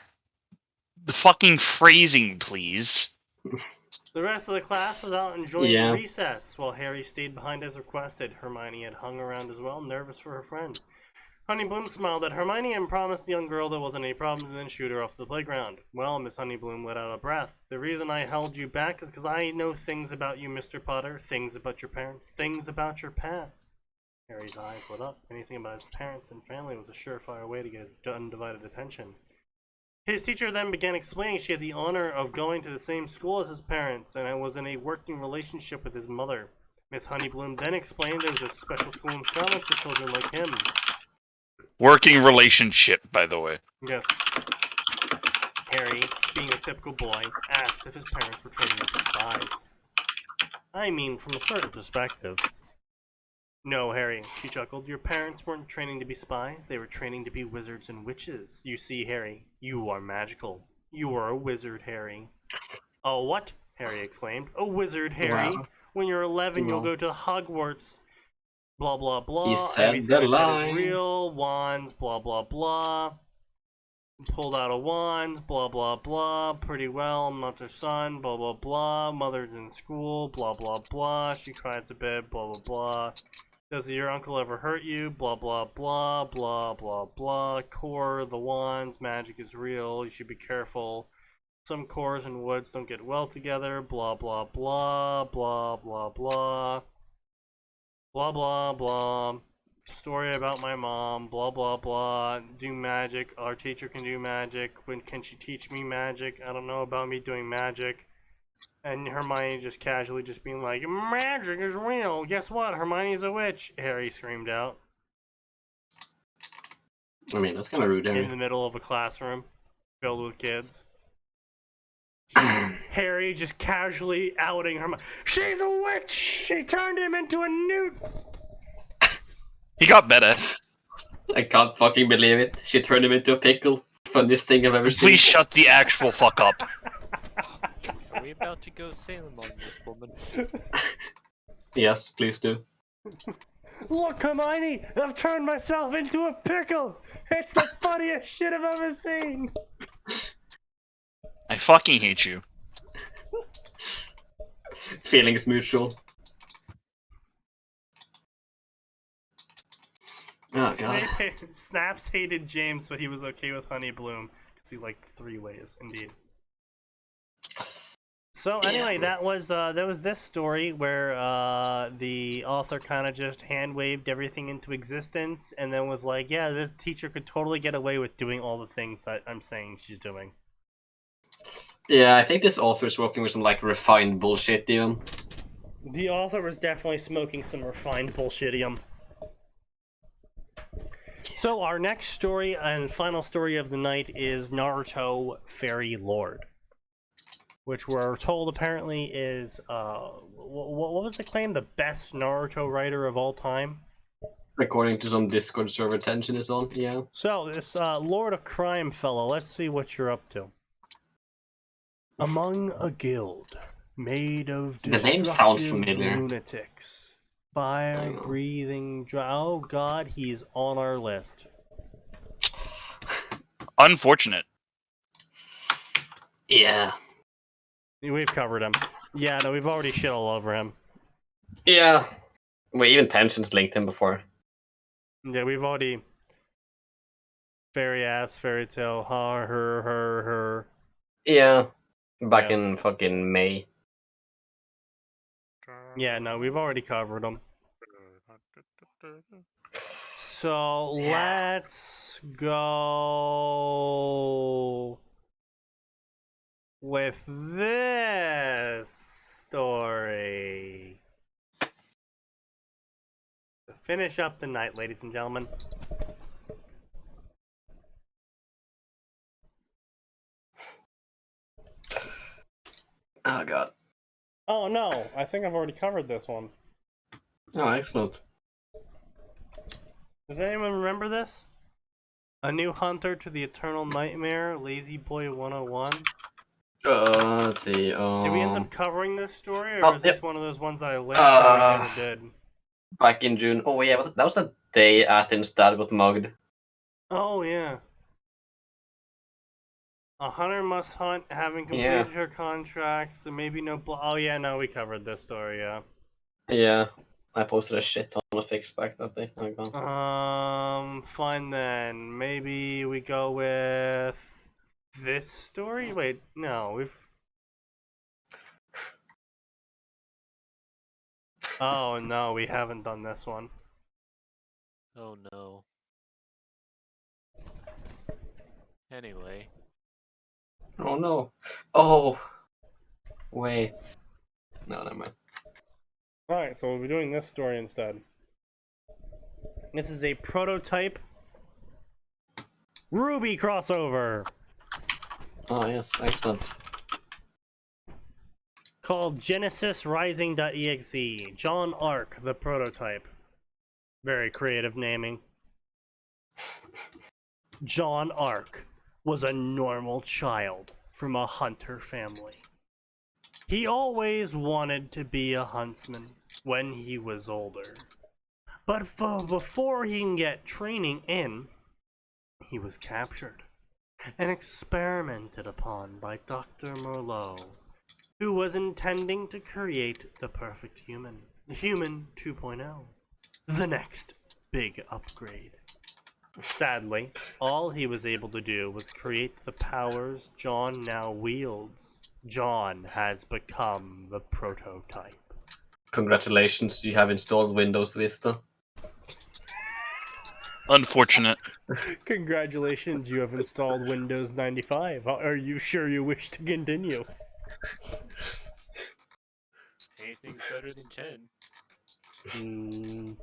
the fucking phrasing, please. The rest of the class was out enjoying Yeah. recess, while Harry stayed behind as requested. Hermione had hung around as well, nervous for her friend. Honeybloom smiled at Hermione and promised the young girl there wasn't any problems and then shoot her off to the playground. Well, Miss Honeybloom let out a breath. The reason I held you back is because I know things about you, Mr. Potter, things about your parents, things about your past. Harry's eyes lit up. Anything about his parents and family was a surefire way to get his undivided attention. His teacher then began explaining she had the honor of going to the same school as his parents and was in a working relationship with his mother. Miss Honeybloom then explained there was a special school in Scotland for children like him. Working relationship, by the way. Yes. Harry, being a typical boy, asked if his parents were training to be spies. I mean, from a certain perspective. No, Harry, she chuckled. Your parents weren't training to be spies. They were training to be wizards and witches. You see, Harry, you are magical. You are a wizard, Harry. A what? Harry exclaimed. A wizard, Harry. Wow. When you're 11, you'll Wow. go to Hogwarts. Blah, blah, blah. He said Everything the I said is line. real. Wands, blah, blah, blah. Pulled out a wand, blah, blah, blah. Pretty well, I'm not their son, blah, blah, blah. Mother's in school, blah, blah, blah. She cries a bit, blah, blah, blah. Does your uncle ever hurt you? Blah, blah, blah, blah, blah, blah. Core, the wands, magic is real, you should be careful. Some cores and woods don't get well together, blah, blah, blah, blah, blah, blah. Blah, blah, blah. Story about my mom, blah, blah, blah. Do magic. Our teacher can do magic. When can she teach me magic? I don't know about me doing magic. And Hermione just casually just being like, magic is real. Guess what? Hermione's a witch, Harry screamed out. I mean, that's kind of rude, In Harry. the middle of a classroom filled with kids. Harry just casually outing Hermione. She's a witch! She turned him into a newt! He got better. I can't fucking believe it. She turned him into a pickle. Funniest thing I've ever seen. Please shut the actual fuck up. Are we about to go Salem on this woman? Yes, please do. Look, Hermione! I've turned myself into a pickle! It's the funniest shit I've ever seen! I fucking hate you. Feelings mutual. Oh god. Snaps hated James, but he was okay with Honeybloom because he liked 3 ways, indeed. So anyway, that was this story where the author kind of just hand waved everything into existence, and then was like, "Yeah, this teacher could totally get away with doing all the things that I'm saying she's doing." Yeah, I think this author's working with some like refined bullshit even. The author was definitely smoking some refined bullshitium. So our next story and final story of the night is Naruto Fairy Lord, which we're told apparently is what was the claim? The best Naruto writer of all time. According to some Discord server tension is on, yeah. So this Lord of Crime fellow, let's see what you're up to. Among a guild made of The name sounds familiar. lunatics, fire-breathing. Oh God, he's on our list. Unfortunate. Yeah. We've covered him. Yeah, no, we've already shit all over him. Yeah. Wait, even Tension's linked him before. Yeah, we've already. Fairy ass, fairy tale, her. Yeah. Back Yeah. in fucking May. Yeah, no, we've already covered him. So let's go with this story. The finish up the night, ladies and gentlemen. Oh god. Oh no, I think I've already covered this one. Oh, excellent. Does anyone remember this? A New Hunter to the Eternal Nightmare, Lazy Boy 101. Let's see. Did we end up covering this story, or Oh, is this yep. one of those ones that I linked but we never did? Back in June. Oh yeah, that was the day Atin's dad got mugged. Oh yeah. A hunter must hunt, having completed her contracts. There may be no. Oh yeah, no, we covered this story. Yeah. Yeah, I posted a shit ton of fix back that day. Oh, God. Fine then. Maybe we go with this story. Wait, no, we've. Oh no, we haven't done this one. Oh no. Anyway. Oh no. Oh. Wait. No, never mind. Alright, so we'll be doing this story instead. This is a prototype Ruby crossover Oh yes, excellent. called Genesis Rising.exe. John Ark, the prototype. Very creative naming. John Ark was a normal child from a hunter family. He always wanted to be a huntsman when he was older. But before he can get training in, he was captured and experimented upon by Dr. Merlot, who was intending to create the perfect human, the Human 2.0, the next big upgrade. Sadly, all he was able to do was create the powers John now wields. John has become the prototype. Congratulations, you have installed Windows Vista. Unfortunate. Congratulations, you have installed Windows 95. Are you sure you wish to continue? Anything's better than 10.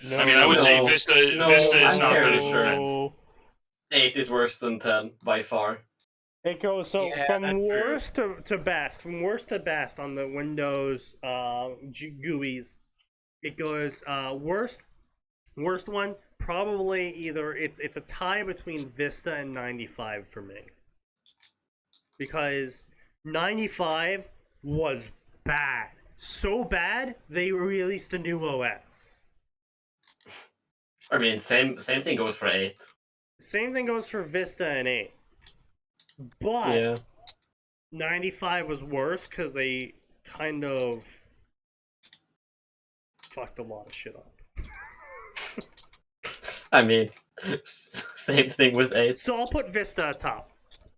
No. I mean, I would say No. Vista is I'm not fairly better than sure. 10. 8 is worse than 10, by far. It goes Yeah, from that's worst to best. From worst to best on the Windows GUIs. It goes worst one, probably either it's a tie between Vista and 95 for me. Because 95 was bad. So bad they released a new OS. I mean, same thing goes for 8. Same thing goes for Vista and 8. But Yeah. 95 was worse because they kind of fucked a lot of shit up. I mean, same thing with 8. So I'll put Vista at top.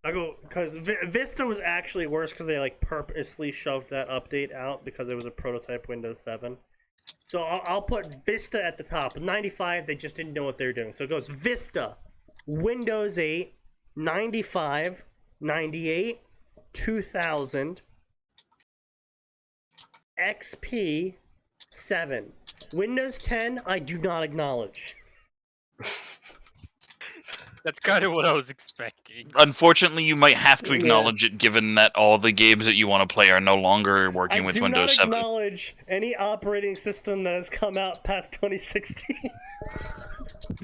I go because Vista was actually worse because they like purposely shoved that update out because it was a prototype Windows 7. So I'll put Vista at the top. 95, they just didn't know what they were doing. So it goes Vista, Windows 8, 95, 98, 2000, XP, 7. Windows 10, I do not acknowledge. That's kind of what I was expecting. Unfortunately, you might have to acknowledge it, given that all the games that you want to play are no longer working with Windows 7. I do not acknowledge any operating system that has come out past 2016.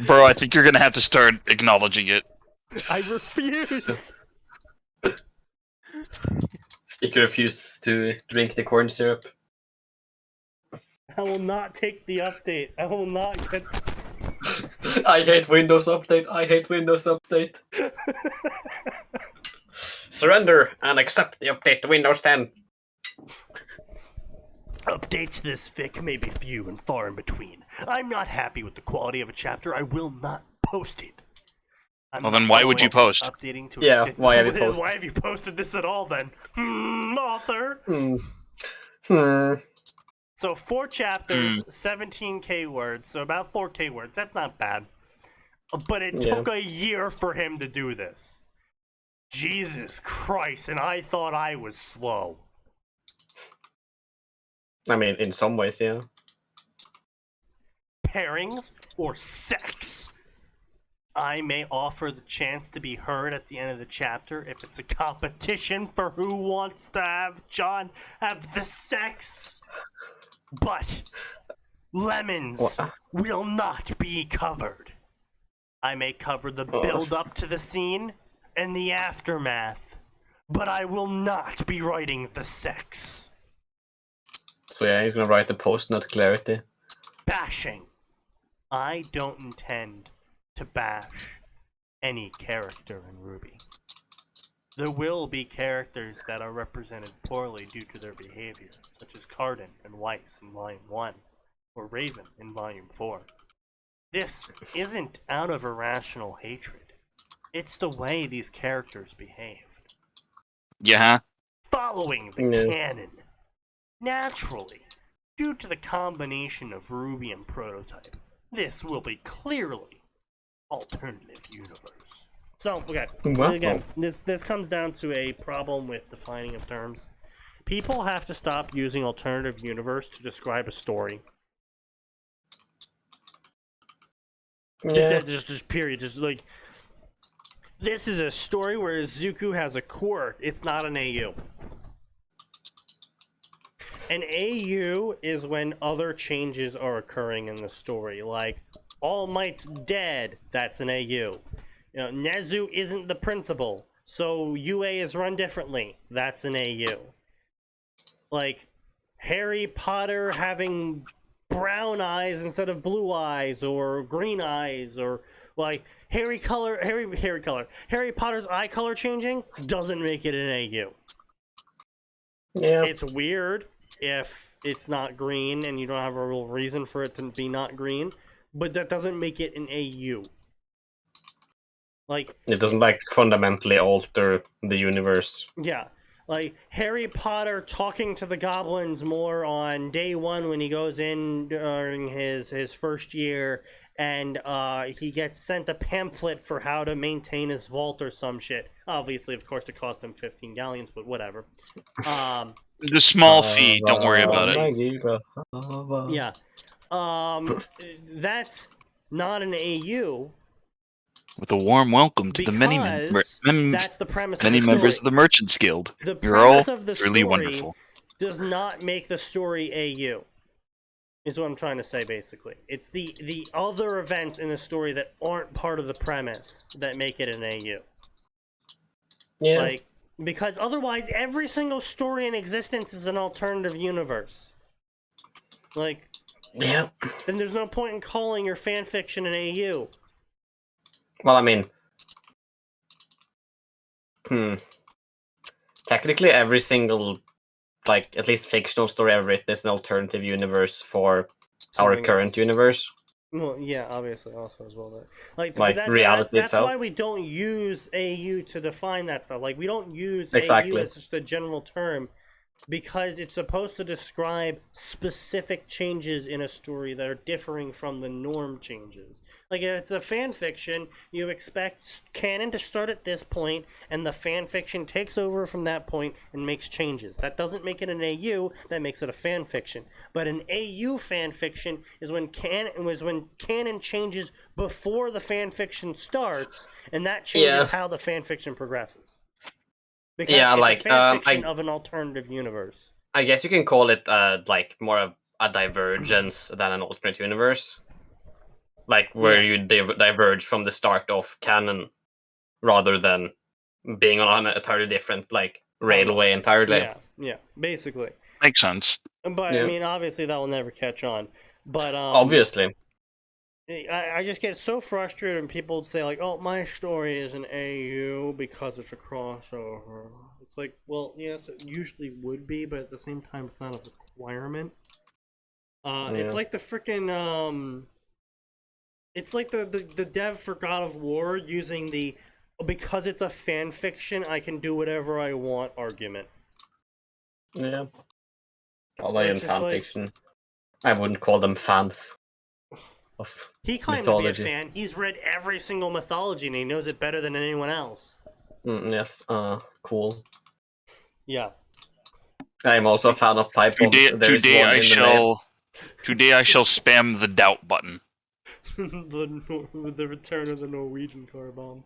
Bro, I think you're gonna have to start acknowledging it. I refuse. Sticky refuses to drink the corn syrup. I will not take the update. I will not get. I hate Windows Update. I hate Windows Update. Surrender and accept the update to Windows 10. Updates to this fic may be few and far in between. I'm not happy with the quality of a chapter. I will not post it. Well, then why would you post? Updating to Yeah, why have you posted? Why have you posted this at all then? Author. So 4 chapters, 17k words, so about 4k words. That's not bad. But it took a year for him to do this. Jesus Christ, and I thought I was slow. I mean, in some ways, yeah. pairings, or sex. I may offer the chance to be heard at the end of the chapter if it's a competition for who wants to have John have the sex. But lemons will not be covered. I may cover the build-up to the scene and the aftermath, but I will not be writing the sex. So yeah, he's gonna write the post-nut clarity. Bashing. I don't intend to bash any character in Ruby. There will be characters that are represented poorly due to their behavior, such as Cardin and Weiss in Volume 1, or Raven in Volume 4. This isn't out of irrational hatred. It's the way these characters behaved. Yeah. Following the canon. Naturally, due to the combination of Ruby and Prototype, this will be clearly alternative universe. So, okay, again, this comes down to a problem with defining of terms. People have to stop using alternative universe to describe a story. Yeah. Just period. Just like, this is a story where Zuko has a quirk. It's not an AU. An AU is when other changes are occurring in the story. Like, All Might's dead. That's an AU. You know, Nezu isn't the principal, so UA is run differently. That's an AU. Like, Harry Potter having brown eyes instead of blue eyes, or green eyes, or like Harry Potter's eye color changing doesn't make it an AU. Yeah. It's weird if it's not green and you don't have a real reason for it to be not green, but that doesn't make it an AU. Like, it doesn't like fundamentally alter the universe. Yeah. Like, Harry Potter talking to the goblins more on day one when he goes in during his first year, and he gets sent a pamphlet for how to maintain his vault or some shit. Obviously, of course, it cost him 15 galleons, but whatever. The small fee, don't worry about it. Yeah. That's not an AU. With a warm welcome to the many that's the premise of the members story. of the Merchants Guild. The You're all premise of the really story wonderful. does not make the story AU. Is what I'm trying to say, basically. It's the other events in the story that aren't part of the premise that make it an AU. Yeah. Like, because otherwise, every single story in existence is an alternative universe. Like, yeah. then there's no point in calling your fanfiction an AU. Well, I mean, technically every single, like, at least fictional story I've written is an alternative universe for our current universe. Well, yeah, obviously, also as well. Like reality that's itself. why we don't use AU to define that stuff. Like, we don't use Exactly. AU as just a general term, because it's supposed to describe specific changes in a story that are differing from the norm changes. Like, if it's a fan fiction, you expect canon to start at this point, and the fan fiction takes over from that point and makes changes. That doesn't make it an AU, that makes it a fan fiction. But an AU fan fiction is when canon changes before the fan fiction starts, and that changes how the fan fiction progresses. Because it's a fan fiction of an alternative universe. I guess you can call it like more of a divergence than an alternate universe. Like, where you diverge from the start of canon rather than being on an entirely different, like, railway entirely. Yeah, basically. Makes sense. But, I mean, obviously that will never catch on. But, obviously. I just get so frustrated when people say, like, oh, my story is an AU because it's a crossover. It's like, well, yes, it usually would be, but at the same time, it's not a requirement. It's like the freaking, it's like the dev for God of War using the, because it's a fan fiction, I can do whatever I want argument. Yeah. Although in fan fiction, I wouldn't call them fans. He claimed mythology. To be a fan. He's read every single mythology and he knows it better than anyone else. Yes, cool. Yeah. I'm also a fan of pipe bombs. Today I shall spam the doubt button. With the return of the Norwegian car bomb.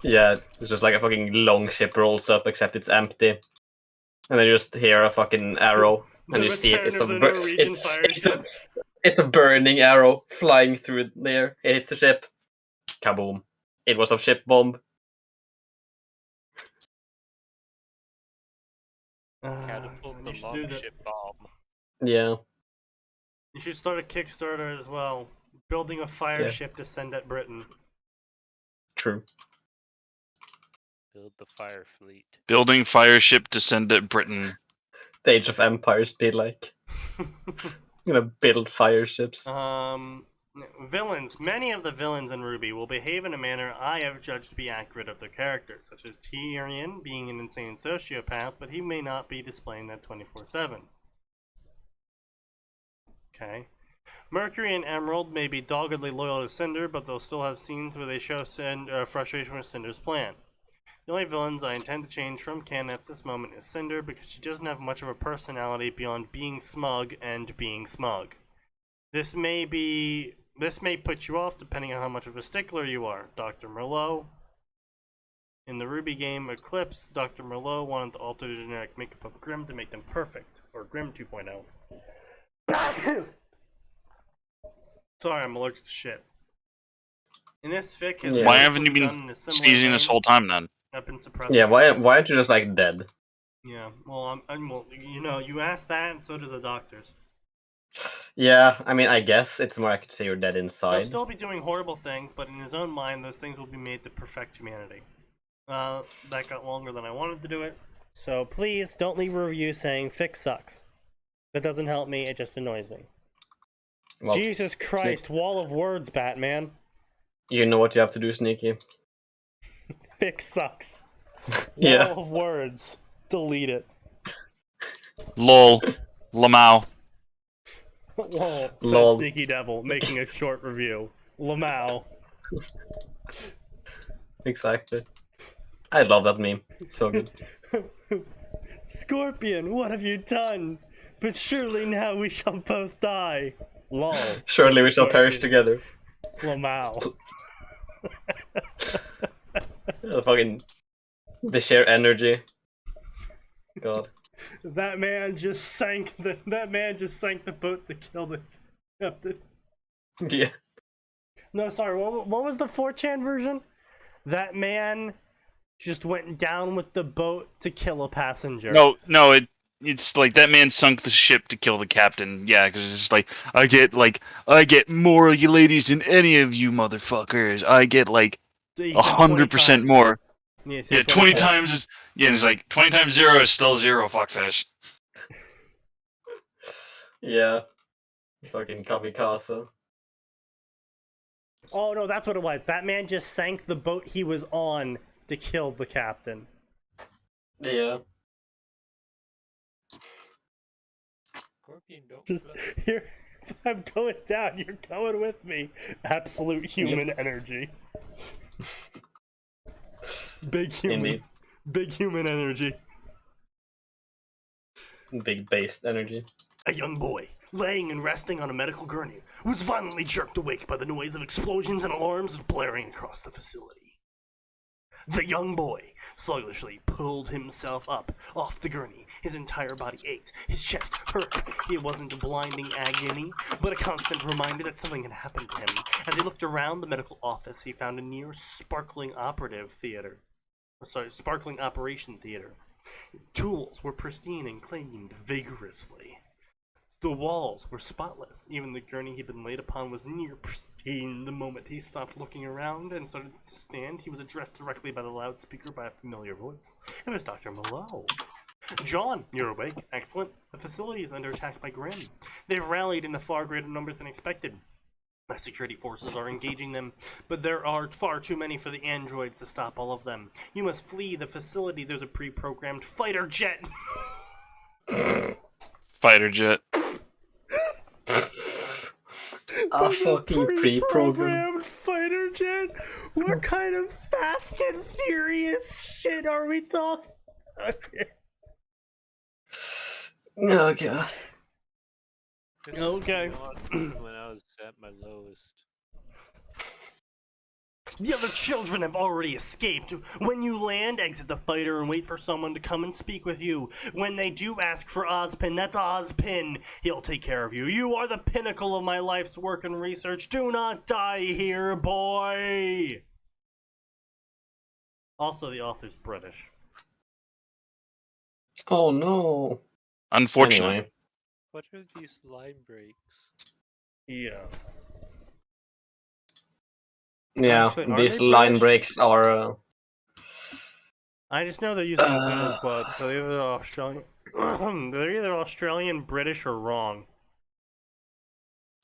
Yeah, it's just like a fucking long ship rolls up, except it's empty. And then you just hear a fucking arrow, and you see it. It's it's a burning arrow flying through there. It hits a ship. Kaboom. It was a ship bomb. Catapult the longship bomb. Yeah. You should start a Kickstarter as well. Building a fire ship to send at Britain. True. Build the fire fleet. Building fire ship to send at Britain. The Age of Empires be like. Build fire ships. Villains. Many of the villains in RWBY will behave in a manner I have judged to be accurate of their characters, such as Tyrion being an insane sociopath, but he may not be displaying that 24/7. Okay. Mercury and Emerald may be doggedly loyal to Cinder, but they'll still have scenes where they show frustration with Cinder's plan. The only villains I intend to change from canon at this moment is Cinder, because she doesn't have much of a personality beyond being smug and being smug. This may put you off depending on how much of a stickler you are. Dr. Merlot. In the RWBY game Eclipse, Dr. Merlot wanted to alter the generic makeup of Grimm to make them perfect, or Grimm 2.0. Sorry, I'm allergic to shit. In this fic, his Why haven't you been sneezing this whole time then? I've been suppressing. Yeah, why aren't you just like dead? Yeah, well, well, you asked that, and so do the doctors. Yeah, I mean, I guess it's more accurate to say you're dead inside. He'll still be doing horrible things, but in his own mind, those things will be made to perfect humanity. That got longer than I wanted to do it. So please don't leave a review saying fic sucks. That doesn't help me, it just annoys me. Well, Jesus Christ, wall of words, Batman. You know what you have to do, Sneaky. Fic sucks. Yeah. Wall of words. Delete it. Lol. Lamau. Lol. Lol. Said Sneaky Devil, making a short review. Lamau. Exactly. I love that meme. It's so good. Scorpion, what have you done? But surely now we shall both die. Lol. Surely we shall perish together. Lamau. The sheer energy. God. That man just sank the boat to kill the captain. Yeah. No, sorry. What was the 4chan version? That man just went down with the boat to kill a passenger. No, it's like that man sunk the ship to kill the captain. Yeah, because it's just like I get more of you ladies than any of you motherfuckers. I get like 100% more. Yeah, 20 times is it's like 20 times 0 is still 0. Fuckface. Yeah. Fucking kamikaze. Oh no, that's what it was. That man just sank the boat he was on to kill the captain. Yeah. Scorpion, don't. If I'm going down, you're going with me. Absolute human energy. Big human. Indeed. Big human energy. Big based energy. A young boy, laying and resting on a medical gurney, was violently jerked awake by the noise of explosions and alarms blaring across the facility. The young boy sluggishly pulled himself up off the gurney. His entire body ached. His chest hurt. It wasn't a blinding agony, but a constant reminder that something had happened to him. As he looked around the medical office, he found a near sparkling operation theater. Tools were pristine and cleaned vigorously. The walls were spotless. Even the gurney he'd been laid upon was near pristine. The moment he stopped looking around and started to stand, he was addressed directly by the loudspeaker by a familiar voice. It was Dr. Malone. John, you're awake. Excellent. The facility is under attack by Grimm. They've rallied in the far greater numbers than expected. My security forces are engaging them, but there are far too many for the androids to stop all of them. You must flee the facility. There's a pre-programmed fighter jet. Fighter jet. A fucking pre-programmed fighter jet? What kind of Fast and Furious shit are we talking about here? Oh god. Okay. When I was was at my lowest. The other children have already escaped. When you land, exit the fighter and wait for someone to come and speak with you. When they do ask for Ozpin, that's Ozpin. He'll take care of you. You are the pinnacle of my life's work and research. Do not die here, boy. Also, the author's British. Oh no. Unfortunately. Anyway. What are these line breaks? Yeah. Yeah, Actually, are these they line British? breaks are. I just know they're using the single quotes, so they're either Australian. They're either Australian, British, or wrong.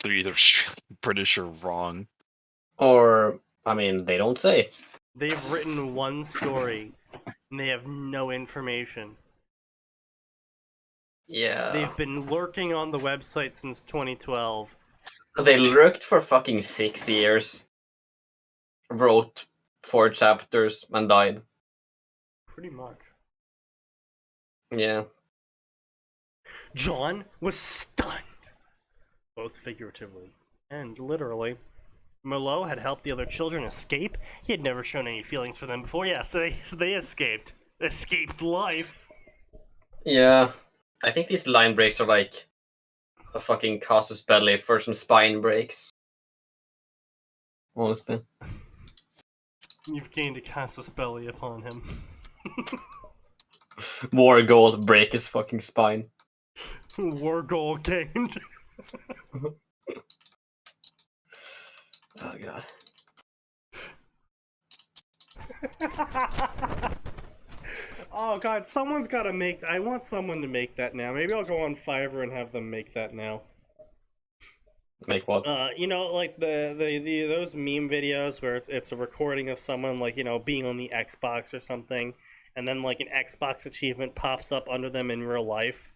They're either British or wrong. Or, I mean, they don't say. They've written one story, and they have no information. Yeah. They've been lurking on the website since 2012. They lurked for fucking 6 years. Wrote 4 chapters and died. Pretty much. Yeah. John was stunned, both figuratively and literally. Merlot had helped the other children escape. He had never shown any feelings for them before. Yeah, so they escaped. Escaped life. Yeah. I think these line breaks are like a fucking casus belli for some spine breaks. Honestly. You've gained a casus belli upon him. War goal, break his fucking spine. War goal gained. Oh god. Oh god, someone's gotta make. I want someone to make that now. Maybe I'll go on Fiverr and have them make that now. Make what? You know, like the those meme videos where it's a recording of someone like, you know, being on the Xbox or something, and then like an Xbox achievement pops up under them in real life,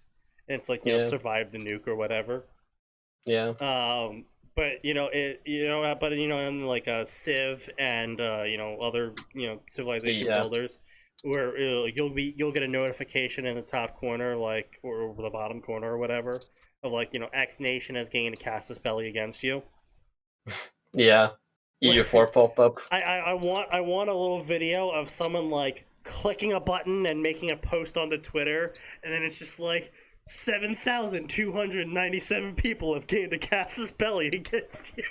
and it's like, you know, survive the nuke or whatever. Yeah. But you know in like Civ and you know, other, you know, civilization builders, where you'll get a notification in the top corner, like, or the bottom corner or whatever, of like, you know, X nation has gained a casus belli against you. Yeah. EU4 pop up. I want a little video of someone like clicking a button and making a post onto Twitter, and then it's just like 7,297 people have gained a casus belli against you.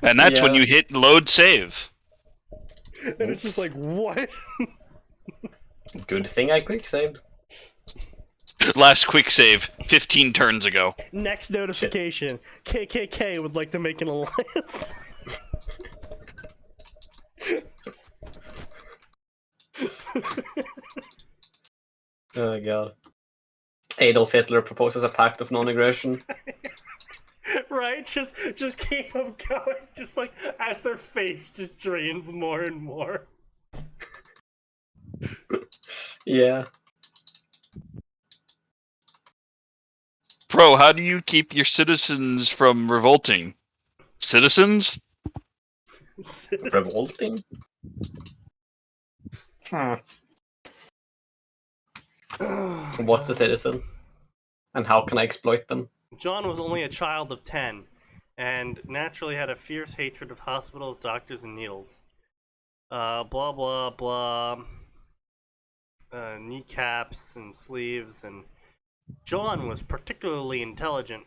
And that's when you hit load save. And it's just like, what? Good thing I quick saved. Last quick save, 15 turns ago. Next notification. KKK would like to make an alliance. Oh god. Adolf Hitler proposes a pact of non-aggression. Right? Just keep them going. Just like as their face just drains more and more. Yeah. Bro, how do you keep your citizens from revolting? Citizens? Revolting? What's a citizen? And how can I exploit them? John was only a child of 10, and naturally had a fierce hatred of hospitals, doctors, and needles. Blah blah blah. Kneecaps and sleeves, and John was particularly intelligent.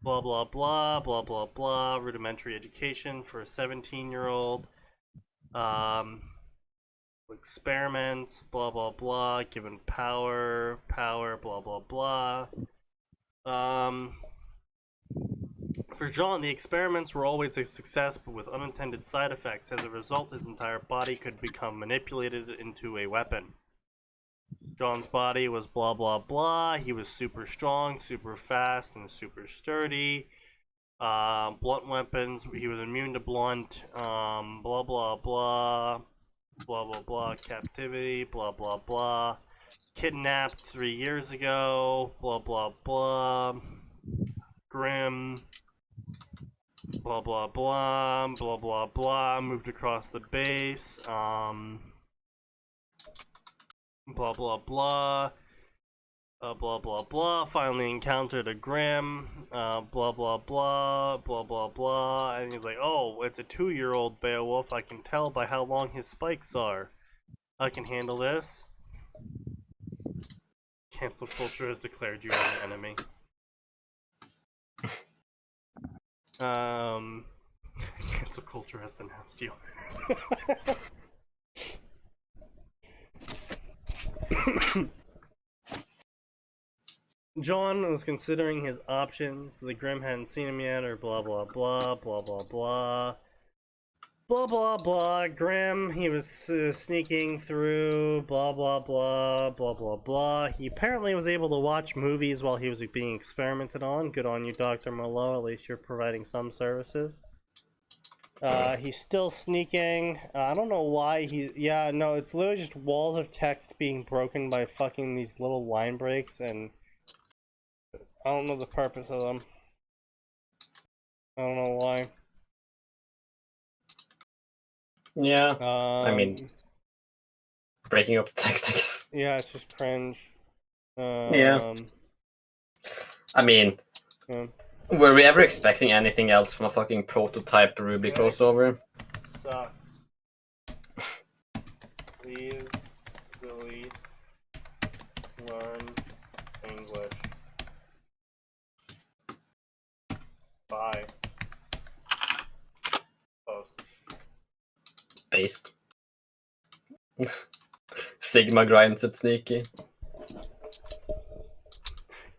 Blah blah blah blah blah blah. Rudimentary education for a 17-year-old. Experiments. Blah blah blah. Given power. Blah blah blah. For John, the experiments were always a success, but with unintended side effects. As a result, his entire body could become manipulated into a weapon. John's body was blah blah blah. He was super strong, super fast, and super sturdy. Blunt weapons. He was immune to blunt. Blah blah blah. Blah blah blah. Captivity. Blah blah blah. Kidnapped 3 years ago. Blah blah blah. Grim. Blah blah blah. Blah blah blah. Moved across the base. Blah blah blah. blah blah blah. Finally encountered a Grimm. Blah blah blah. Blah blah blah. And he's like, oh, it's a 2-year-old Beowulf. I can tell by how long his spikes are. I can handle this. Cancel culture has declared you as an enemy. Cancel culture has denounced you. John was considering his options. The Grimm hadn't seen him yet, or blah blah blah blah blah blah. Blah blah blah. Grimm, he was sneaking through. Blah blah blah blah blah blah. He apparently was able to watch movies while he was being experimented on. Good on you, Dr. Malo. At least you're providing some services. He's still sneaking. I don't know why he. Yeah, no, it's literally just walls of text being broken by fucking these little line breaks, and I don't know the purpose of them. I don't know why. Yeah. I mean, breaking up the text, I guess. Yeah, it's just cringe. Yeah. I mean, yeah. were we ever expecting anything else from a fucking prototype Ruby crossover? Sucks. Please delete learn English. Bye. Post. Based. Sigma grinds at Sneaky.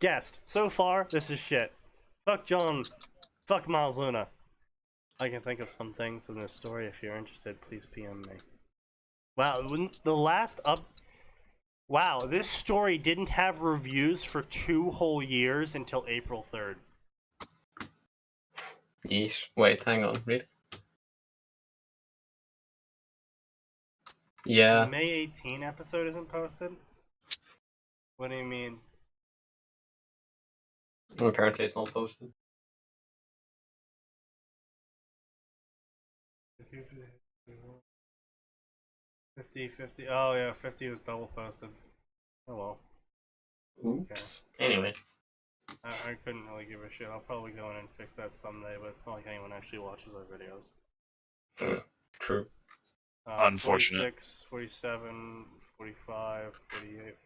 Guest. So far, this is shit. Fuck John. Fuck Miles Luna. I can think of some things in this story. If you're interested, please PM me. Wow, the last up... Wow, this story didn't have reviews for 2 whole years until April 3rd. Yeesh. Wait, hang on. Read. Yeah. The May 18 episode isn't posted? What do you mean? Apparently it's not posted. 50. Oh yeah, 50 was double posted. Oh well. Oops. Okay. Anyway. I couldn't really give a shit. I'll probably go in and fix that someday, but it's not like anyone actually watches our videos. True. Unfortunate. 46, 47, 45, 48,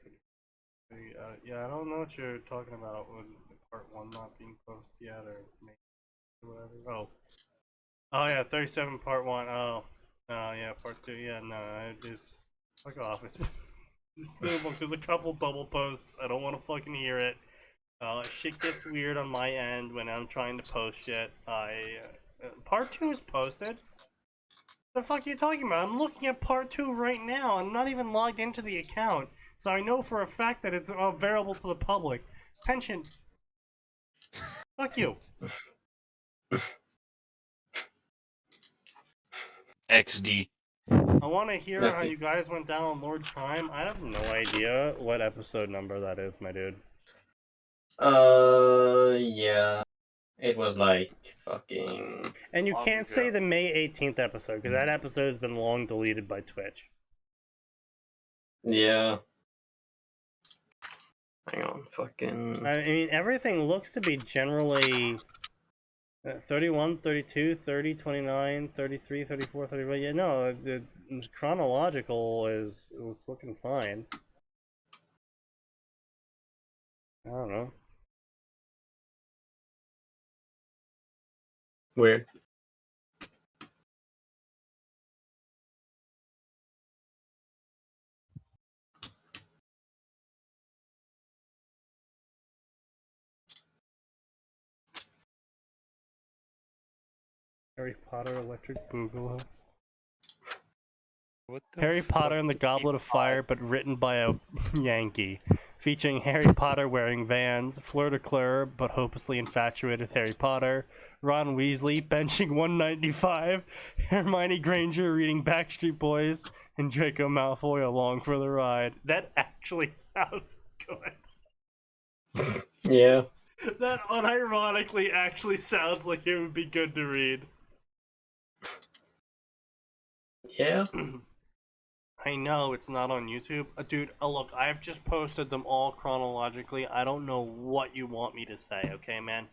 50. Yeah, I don't know what you're talking about with part 1 not being posted yet, or maybe whatever. Oh yeah, 37 part 1. Oh, yeah, part 2. Yeah, no, I just fuck off. It's there's a couple double posts. I don't want to fucking hear it. Shit gets weird on my end when I'm trying to post shit. Part 2 is posted. The fuck are you talking about? I'm looking at part 2 right now. I'm not even logged into the account, so I know for a fact that it's available to the public. Pension. Fuck you. XD. I want to hear how you guys went down on Lord Prime. I have no idea what episode number that is, my dude. Yeah. It was like fucking... And you can't say the May 18th episode, because that episode has been long deleted by Twitch. Yeah. Hang on, fucking... I mean, everything looks to be generally 31, 32, 30, 29, 33, 34, 35. Yeah, no, the chronological it's looking fine. I don't know. Weird. Harry Potter Electric Boogaloo. What the Harry Potter fuck and the did Goblet of Fire, but written by a Yankee. Featuring Harry Potter wearing Vans, Fleur de Claire, but hopelessly infatuated with Harry Potter, Ron Weasley benching 195, Hermione Granger reading Backstreet Boys, and Draco Malfoy along for the ride. That actually sounds good. Yeah. That unironically actually sounds like it would be good to read. Yeah. I know it's not on YouTube. Dude, look, I've just posted them all chronologically. I don't know what you want me to say, okay, man?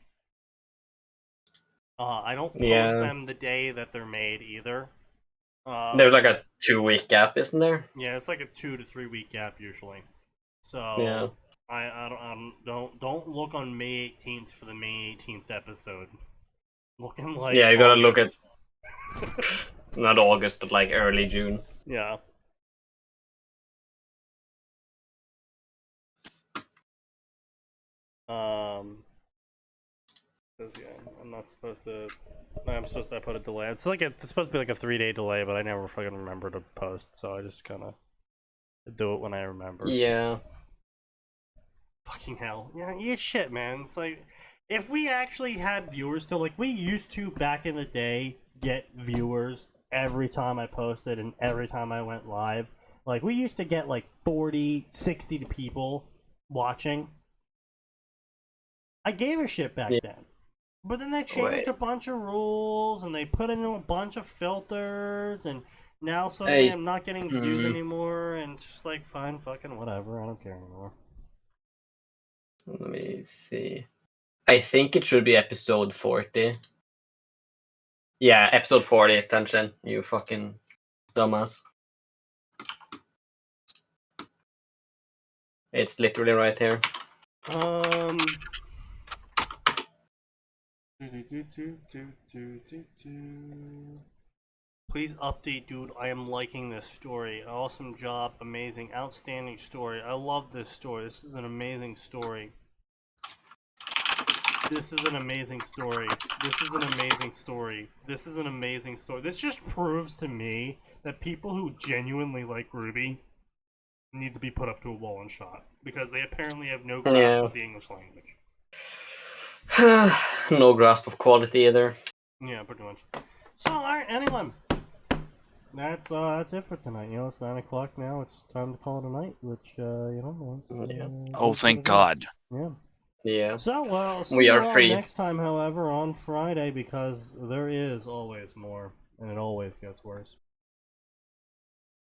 I don't post them the day that they're made either. There's like a 2-week gap, isn't there? Yeah, it's like a 2 to 3 week gap usually. So Yeah. don't look on May 18th for the May 18th episode. Looking like Yeah, you gotta look at August. not August, but like early June. Yeah. Yeah, I'm not supposed to. I'm supposed to put a delay. It's supposed to be like a 3-day delay, but I never fucking remember to post, so I just kind of do it when I remember. Yeah. Fucking hell. Yeah, shit, man. It's like, if we actually had viewers still, like, we used to back in the day get viewers every time I posted and every time I went live. Like, we used to get like 40, 60 people watching. I gave a shit back then. But then they changed a bunch of rules and they put in a bunch of filters and now suddenly I'm not getting views anymore and it's just like, fine, fucking whatever, I don't care anymore. Let me see. I think it should be episode 40. Yeah, episode 40, attention, you fucking dumbass. It's literally right here. Please update, dude. I am liking this story. Awesome job. Amazing. Outstanding story. I love this story. This is an amazing story. This is an amazing story. This is an amazing story. This is an amazing story. This just proves to me that people who genuinely like Ruby need to be put up to a wall and shot. Because they apparently have no grasp of the English language. No grasp of quality either. Yeah, pretty much. So, alright, anyway. That's it for tonight. You know, it's 9 o'clock now. It's time to call it a night, which, oh, thank God. Yeah. Yeah. So, well, see we you are all free next time, however, on Friday, because there is always more, and it always gets worse.